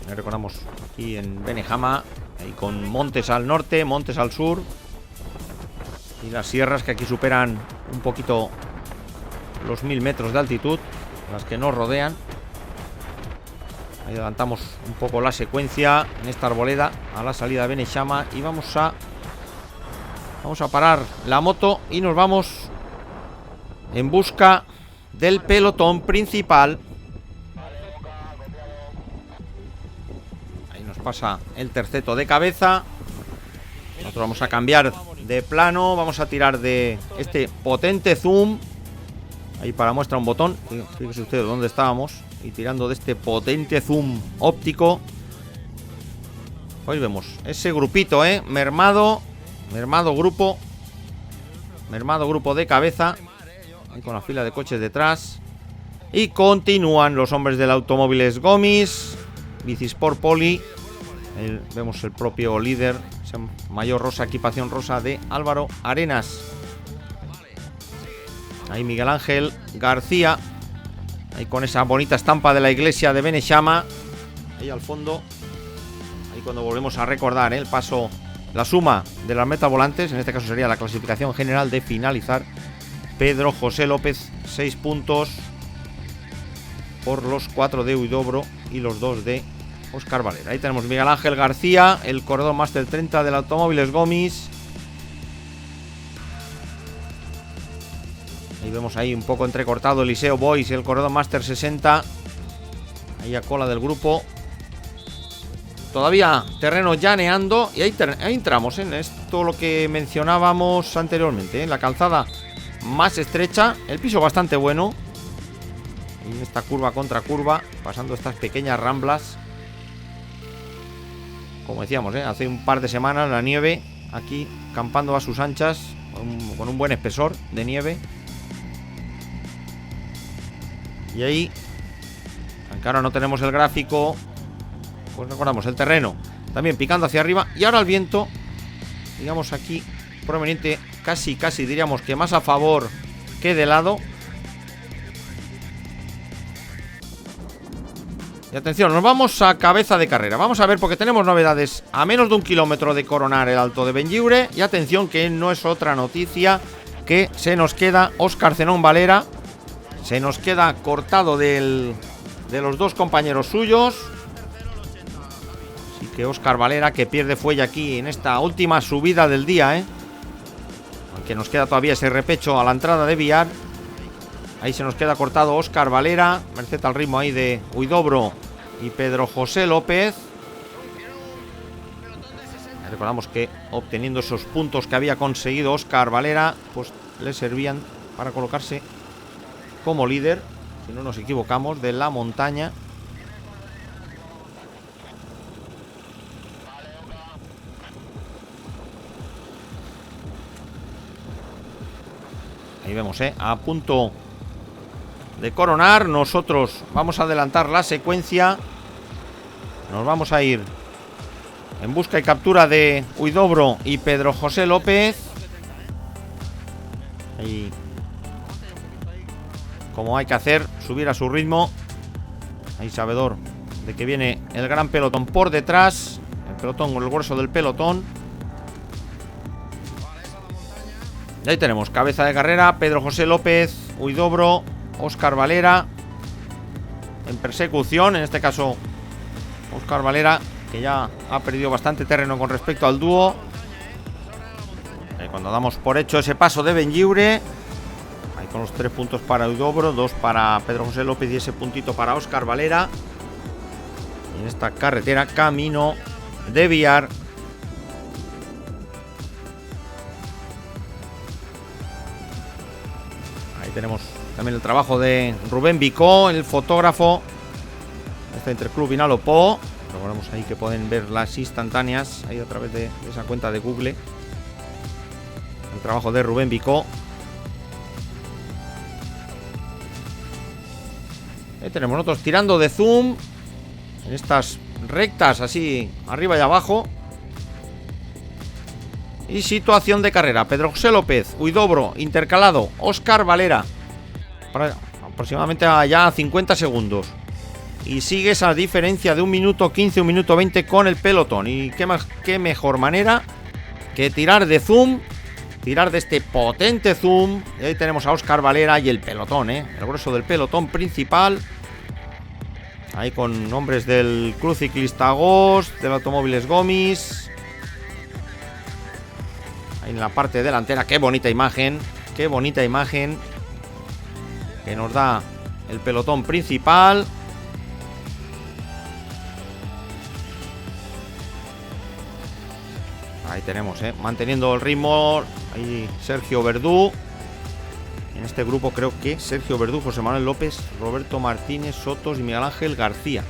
Ahí recordamos aquí en Benejama, ahí con montes al norte, montes al sur. Y las sierras que aquí superan un poquito los 1000 metros de altitud, las que nos rodean. Ahí adelantamos un poco la secuencia en esta arboleda a la salida de Benejama y vamos a parar la moto y nos vamos en busca del pelotón principal. Ahí nos pasa el terceto de cabeza. Nosotros vamos a cambiar de plano, vamos a tirar de este potente zoom. Ahí para muestra un botón, fíjese usted dónde estábamos. Y tirando de este potente zoom óptico, pues vemos ese grupito, mermado grupo de cabeza, ahí con la fila de coches detrás. Y continúan los hombres del Automóviles Gomis, Bicisport Poli. Ahí vemos el propio líder, mayor rosa, equipación rosa de Álvaro Arenas. Ahí Miguel Ángel García, ahí con esa bonita estampa de la iglesia de Benejama, ahí al fondo. Ahí cuando volvemos a recordar el paso, la suma de las metas volantes, en este caso sería la clasificación general de finalizar. Pedro José López, 6 puntos por los 4 de Huidobro y los 2 de Óscar Valera. Ahí tenemos Miguel Ángel García, el corredor Máster 30 del Automóviles Gomis. Ahí vemos ahí un poco entrecortado Eliseo Boys y el corredor Máster 60. Ahí a cola del grupo. Todavía terreno llaneando. Y ahí entramos en esto lo que mencionábamos anteriormente, en la calzada más estrecha. El piso bastante bueno. Y en esta curva contra curva, pasando estas pequeñas ramblas. Como decíamos, hace un par de semanas la nieve aquí campando a sus anchas, con un buen espesor de nieve. Y ahí, aunque ahora no tenemos el gráfico, pues recordamos el terreno también picando hacia arriba. Y ahora el viento, digamos aquí, proveniente casi diríamos que más a favor que de lado. Y atención, nos vamos a cabeza de carrera. Vamos a ver, porque tenemos novedades a menos de 1 kilómetro de coronar el alto de Benlliure. Y atención, que no es otra noticia, que se nos queda Óscar Zenón Valera. Se nos queda cortado de los dos compañeros suyos. Así que Óscar Valera, que pierde fuelle aquí en esta última subida del día, aunque nos queda todavía ese repecho a la entrada de Villar. Ahí se nos queda cortado Óscar Valera, merced al ritmo ahí de Huidobro y Pedro José López. Recordamos que obteniendo esos puntos que había conseguido Óscar Valera, pues le servían para colocarse como líder, si no nos equivocamos, de la montaña. Ahí vemos, a punto de coronar. Nosotros vamos a adelantar la secuencia. Nos vamos a ir en busca y captura de Huidobro y Pedro José López. Ahí, como hay que hacer, subir a su ritmo. Ahí sabedor de que viene el gran pelotón por detrás. El pelotón con el grueso del pelotón. Y ahí tenemos cabeza de carrera, Pedro José López, Huidobro, Óscar Valera en persecución. En este caso Óscar Valera, que ya ha perdido bastante terreno con respecto al dúo. Cuando damos por hecho ese paso de Benlliure, ahí con los 3 puntos para Huidobro, 2 para Pedro José López y ese puntito para Óscar Valera. Y en esta carretera camino de Biar. Ahí tenemos también el trabajo de Rubén Vicó, el fotógrafo. Está Interclub Vinalopó. Recordemos ahí que pueden ver las instantáneas ahí a través de esa cuenta de Google. El trabajo de Rubén Vicó. Ahí tenemos nosotros tirando de zoom en estas rectas así arriba y abajo. Y situación de carrera: Pedro José López, Huidobro, intercalado, Óscar Valera, aproximadamente allá a 50 segundos. Y sigue esa diferencia de 1 minuto 15, 1 minuto 20 con el pelotón. Y qué mejor manera que tirar de zoom, tirar de este potente zoom. Y ahí tenemos a Óscar Valera y el pelotón, el grueso del pelotón principal. Ahí con nombres del Club Ciclista Gos, del Automóviles Gomis. Ahí en la parte delantera, qué bonita imagen que nos da el pelotón principal. Ahí tenemos, manteniendo el ritmo, ahí Sergio Verdú. En este grupo creo que Sergio Verdú, José Manuel López, Roberto Martínez, Sotos y Miguel Ángel García.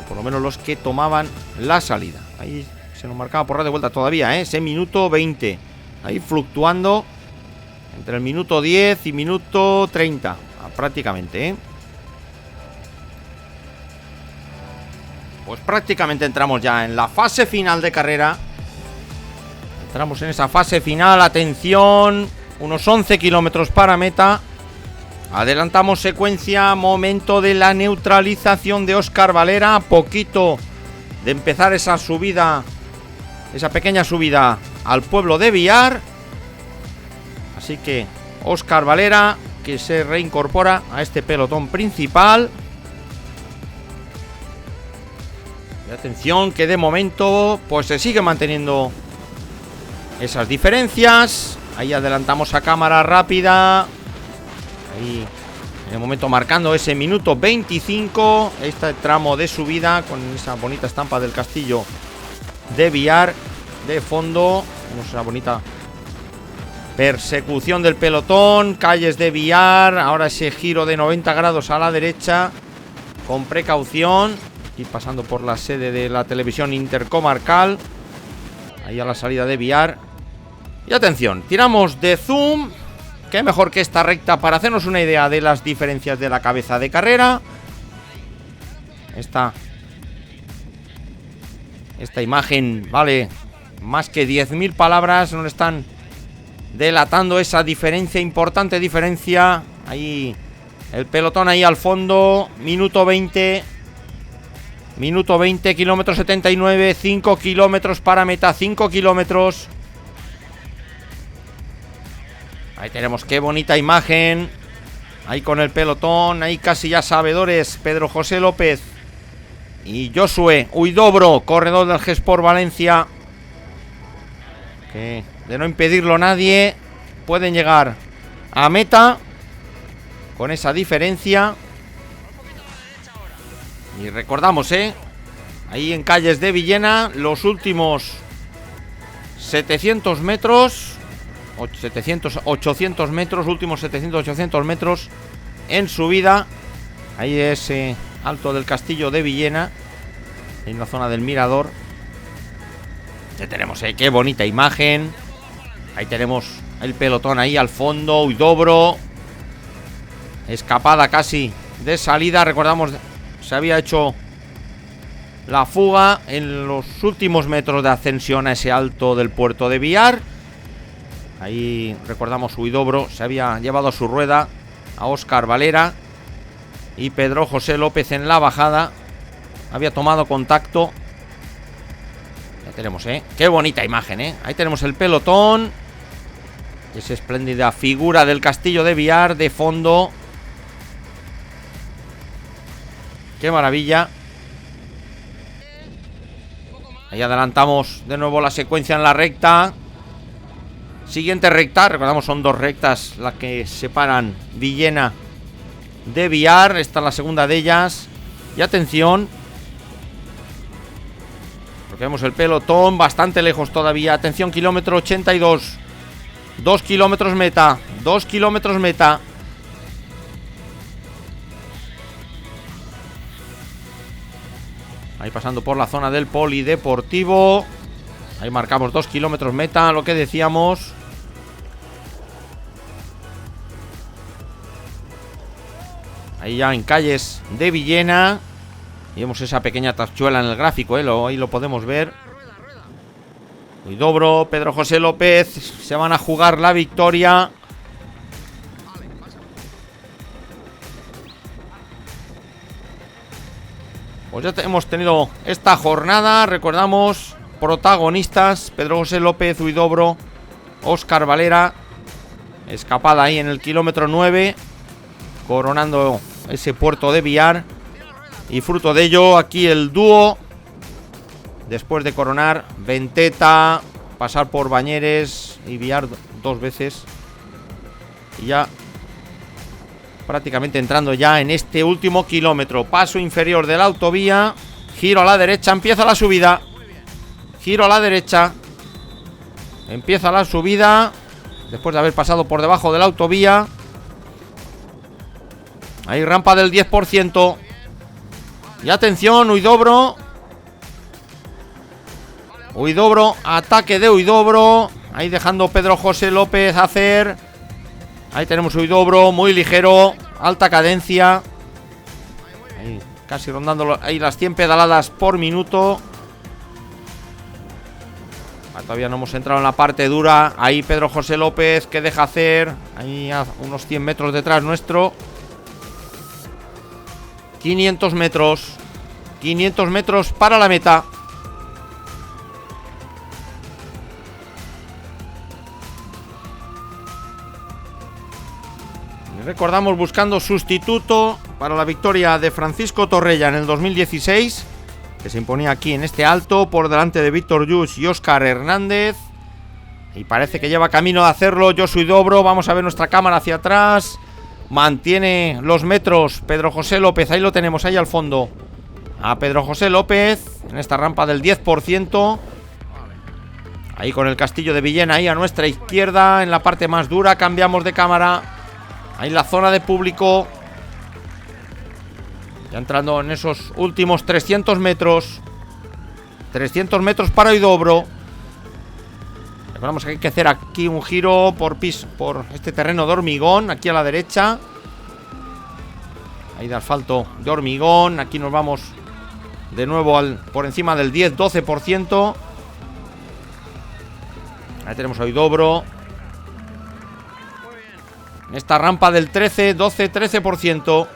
O por lo menos los que tomaban la salida. Ahí se nos marcaba por de vuelta todavía, ese minuto 20. Ahí fluctuando entre el minuto 10 y minuto 30, prácticamente, Pues prácticamente entramos ya en la fase final de carrera. Entramos en esa fase final, atención, unos 11 kilómetros para meta. Adelantamos secuencia, momento de la neutralización de Óscar Valera. Poquito de empezar esa subida, esa pequeña subida al pueblo de Biar. Así que Óscar Valera, que se reincorpora a este pelotón principal. Y atención, que de momento pues se sigue manteniendo esas diferencias. Ahí adelantamos a cámara rápida. Ahí en el momento marcando ese minuto 25. Este tramo de subida con esa bonita estampa del castillo de Biar de fondo. Tenemos una bonita persecución del pelotón. Calles de Biar. Ahora ese giro de 90 grados a la derecha con precaución. Y pasando por la sede de la televisión intercomarcal. Ahí a la salida de Biar. Y atención, tiramos de zoom. Qué mejor que esta recta para hacernos una idea de las diferencias de la cabeza de carrera. Esta imagen vale más que 10.000 palabras. Nos están delatando esa diferencia, importante diferencia. Ahí el pelotón ahí al fondo. Minuto 20. Minuto 20, kilómetro 79, 5 kilómetros para meta, 5 kilómetros. Ahí tenemos qué bonita imagen. Ahí con el pelotón, ahí casi ya sabedores, Pedro José López y Josué Huidobro, corredor del G-Sport Valencia. Que de no impedirlo nadie, pueden llegar a meta con esa diferencia. Y recordamos, ahí en Calles de Villena, los últimos 700 metros, 800 metros, últimos 700, 800 metros en subida. Ahí es alto del castillo de Villena, en la zona del mirador. Ya tenemos, qué bonita imagen. Ahí tenemos el pelotón ahí al fondo, Huidobro. Escapada casi de salida, recordamos. Se había hecho la fuga en los últimos metros de ascensión a ese alto del puerto de Biar. Ahí recordamos Huidobro se había llevado a su rueda a Óscar Valera. Y Pedro José López en la bajada había tomado contacto. Ya tenemos, qué bonita imagen, ahí tenemos el pelotón. Esa espléndida figura del Castillo de Biar de fondo. Qué maravilla. Ahí adelantamos de nuevo la secuencia en la recta. Siguiente recta, recordamos son dos rectas las que separan Villena de Biar. Esta es la segunda de ellas. Y atención, porque vemos el pelotón bastante lejos todavía. Atención, kilómetro 82. 2 kilómetros meta. 2 kilómetros meta. Ahí pasando por la zona del polideportivo. Ahí marcamos 2 kilómetros meta, lo que decíamos. Ahí ya en calles de Villena. Y vemos esa pequeña tachuela en el gráfico, ahí lo podemos ver. Huidobro, Pedro José López se van a jugar la victoria. Pues ya hemos tenido esta jornada. Recordamos, protagonistas: Pedro José López, Huidobro, Óscar Valera. Escapada ahí en el kilómetro 9, coronando ese puerto de Biar. Y fruto de ello, aquí el dúo, después de coronar Venteta, pasar por Bañeres y Biar 2 veces. Y ya prácticamente entrando ya en este último kilómetro. Paso inferior de la autovía. Giro a la derecha, empieza la subida. Giro a la derecha. Empieza la subida. Después de haber pasado por debajo de la autovía. Ahí rampa del 10%. Y atención, Huidobro. Huidobro, ataque de Huidobro. Ahí dejando Pedro José López hacer. Ahí tenemos Huidobro, muy ligero, alta cadencia. Ahí, casi rondando ahí las 100 pedaladas por minuto. Todavía no hemos entrado en la parte dura. Ahí Pedro José López, que deja hacer. Ahí a unos 100 metros detrás nuestro. 500 metros. 500 metros para la meta. Recordamos, buscando sustituto para la victoria de Francisco Torrella en el 2016, que se imponía aquí en este alto por delante de Víctor Lluch y Óscar Hernández. Y parece que lleva camino de hacerlo Josu Huidobro. Vamos a ver nuestra cámara hacia atrás. Mantiene los metros Pedro José López. Ahí lo tenemos, ahí al fondo, a Pedro José López en esta rampa del 10%. Ahí con el Castillo de Villena ahí a nuestra izquierda, en la parte más dura. Cambiamos de cámara. Ahí la zona de público. Ya entrando en esos últimos 300 metros. 300 metros para Huidobro. Recordamos que hay que hacer aquí un giro por este terreno de hormigón, aquí a la derecha. Ahí de asfalto de hormigón. Aquí nos vamos de nuevo por encima del 10-12%. Ahí tenemos a Huidobro. En esta rampa del 13%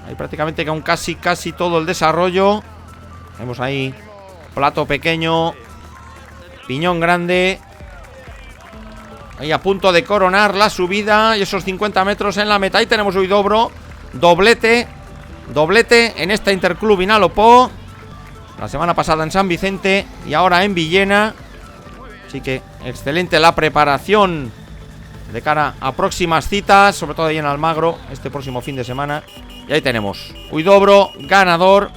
Ahí prácticamente con casi todo el desarrollo. Vemos ahí plato pequeño, piñón grande. Ahí a punto de coronar la subida y esos 50 metros en la meta. Ahí tenemos Huidobro. Doblete en esta Interclub Vinalopó. La semana pasada en San Vicente y ahora en Villena. Así que excelente la preparación de cara a próximas citas, sobre todo ahí en Almagro, este próximo fin de semana. Y ahí tenemos Huidobro, ganador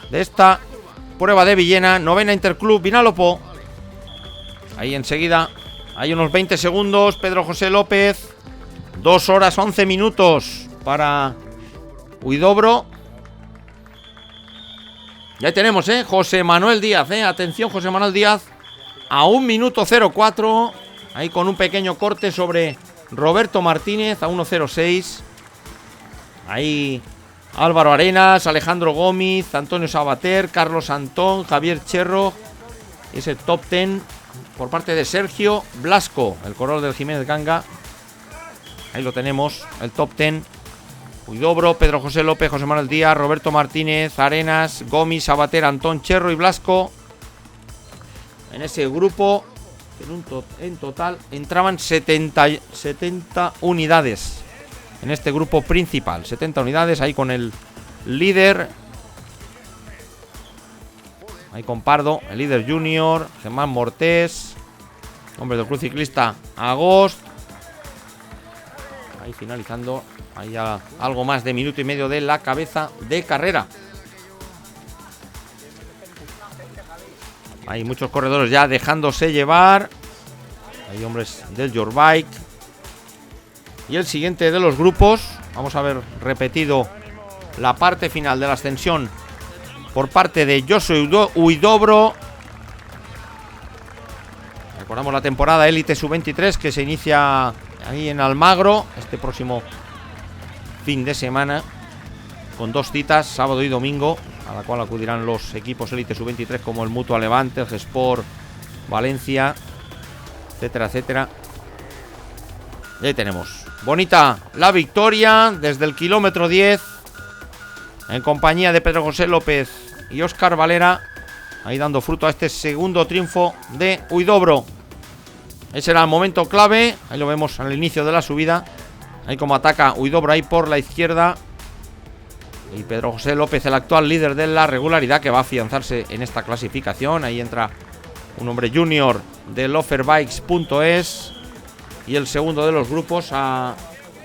de esta prueba de Villena, novena Interclub Vinalopó. Ahí enseguida, hay unos 20 segundos, Pedro José López. 2 horas 11 minutos para Huidobro. Y ahí tenemos, José Manuel Díaz, atención, José Manuel Díaz, a 1 minuto 04. Ahí con un pequeño corte sobre Roberto Martínez a 1.06. Ahí Álvaro Arenas, Alejandro Gómez, Antonio Sabater, Carlos Antón, Javier Cherro. Ese top 10 por parte de Sergio Blasco, el corredor del Jiménez Ganga. Ahí lo tenemos, el top 10. Huidobro, Pedro José López, José Manuel Díaz, Roberto Martínez, Arenas, Gomis, Sabater, Antón, Cherro y Blasco. En ese grupo, en total, entraban 70 unidades. En este grupo principal, 70 unidades, ahí con el líder. Ahí con Pardo, el líder junior, Germán Mortés, hombre del Club Ciclista Agost. Ahí finalizando, ahí ya algo más de minuto y medio de la cabeza de carrera. Hay muchos corredores ya dejándose llevar. Hay hombres del Your Bike. Y el siguiente de los grupos, vamos a ver repetido la parte final de la ascensión por parte de Josu Huidobro. Recordamos la temporada Élite Sub-23 que se inicia ahí en Almagro este próximo fin de semana, con 2 citas, sábado y domingo, a la cual acudirán los equipos Élite Sub-23 como el Mutua Levante, el G-Sport Valencia, etcétera, etcétera. Y ahí tenemos bonita la victoria desde el kilómetro 10 en compañía de Pedro José López y Óscar Valera, ahí dando fruto a este segundo triunfo de Huidobro. Ese era el momento clave, ahí lo vemos al inicio de la subida, ahí como ataca Huidobro ahí por la izquierda. Y Pedro José López, el actual líder de la regularidad, que va a afianzarse en esta clasificación. Ahí entra un hombre junior de loferbikes.es. Y el segundo de los grupos a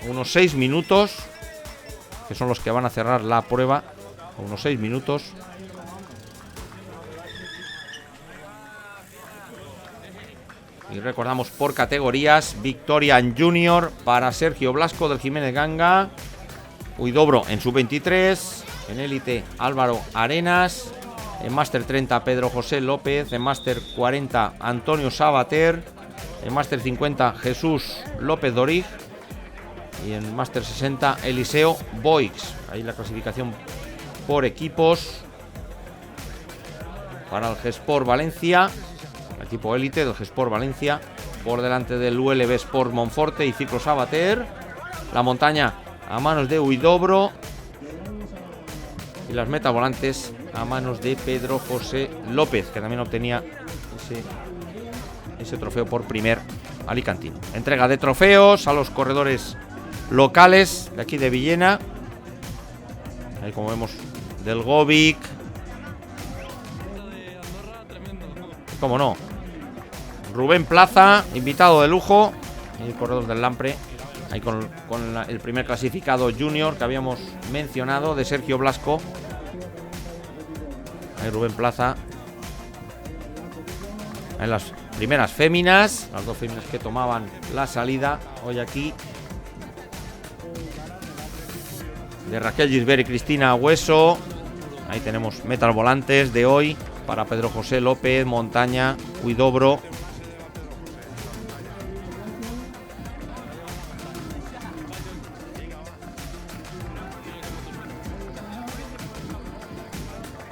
unos 6 minutos, que son los que van a cerrar la prueba, a unos 6 minutos. Y recordamos por categorías: victoria en junior para Sergio Blasco del Jiménez Ganga, Huidobro en sub-23, en élite Álvaro Arenas, en máster 30 Pedro José López, en máster 40 Antonio Sabater, en máster 50 Jesús López Dorig y en máster 60 Eliseo Boix. Ahí la clasificación por equipos para el G-Sport Valencia, el equipo élite del G-Sport Valencia, por delante del ULB Sport Monforte y Ciclo Sabater. La montaña a manos de Huidobro y las metavolantes a manos de Pedro José López, que también obtenía ese trofeo por primer alicantino. Entrega de trofeos a los corredores locales de aquí de Villena. Ahí como vemos del Govic, como no, Rubén Plaza, invitado de lujo, y el corredor del Lampre, ahí con el primer clasificado junior que habíamos mencionado, de Sergio Blasco. Ahí Rubén Plaza, en las primeras féminas, las 2 féminas que tomaban la salida hoy aquí, de Raquel Gisbert y Cristina Hueso. Ahí tenemos metal volantes de hoy para Pedro José López, montaña, Huidobro.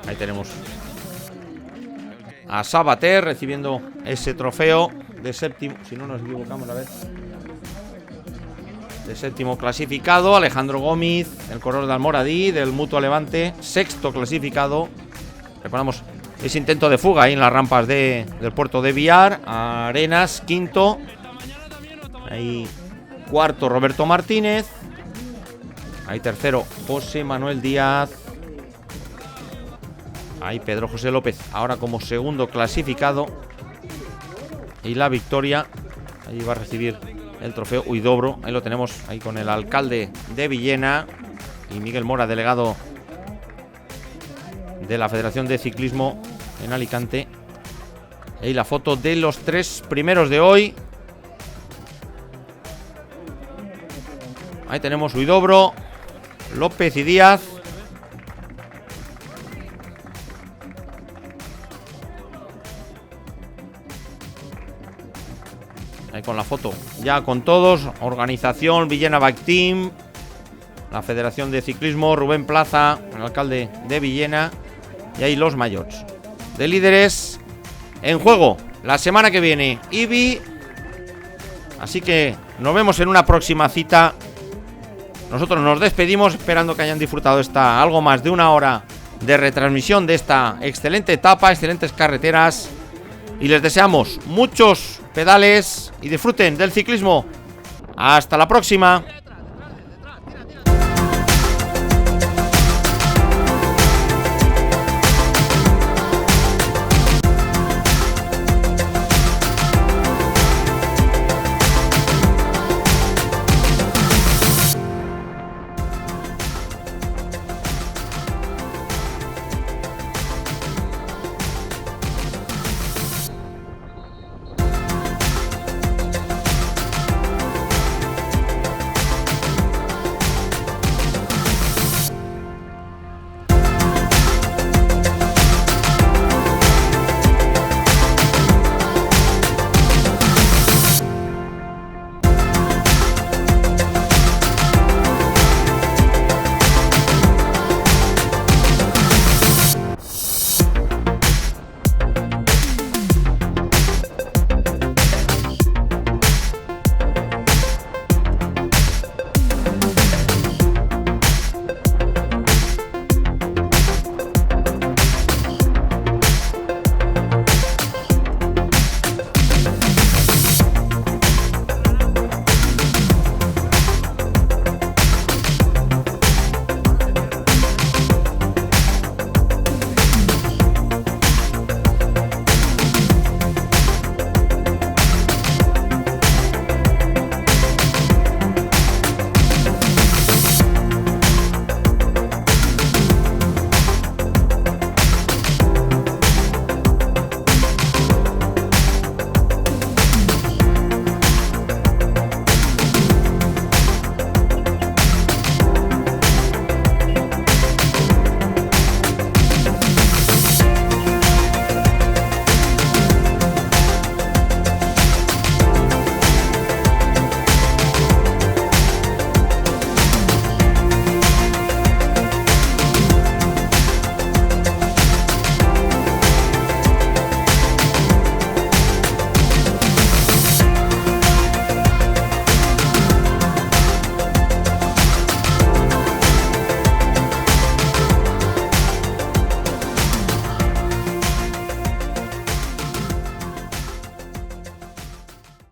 Ahí tenemos a Sabater recibiendo ese trofeo de séptimo, si no nos equivocamos, a ver, de séptimo clasificado. Alejandro Gómez, el corredor de Almoradí, del Mutua Levante, sexto clasificado. Recordamos ese intento de fuga ahí en las rampas del puerto de Biar. Arenas, quinto. Ahí cuarto Roberto Martínez. Ahí tercero José Manuel Díaz. Ahí Pedro José López ahora como segundo clasificado. Y la victoria, ahí va a recibir el trofeo Huidobro. Ahí lo tenemos, ahí con el alcalde de Villena y Miguel Mora, delegado de la Federación de Ciclismo en Alicante. Ahí la foto de los 3 primeros de hoy. Ahí tenemos Huidobro, López y Díaz. Ahí con la foto ya con todos. Organización Villena Bike Team, la Federación de Ciclismo, Rubén Plaza, el alcalde de Villena. Y ahí los maillots de líderes en juego la semana que viene. Ibi, Así que nos vemos en una próxima cita. Nosotros nos despedimos esperando que hayan disfrutado algo más de una hora de retransmisión de esta excelente etapa, excelentes carreteras. Y les deseamos muchos pedales y disfruten del ciclismo. Hasta la próxima.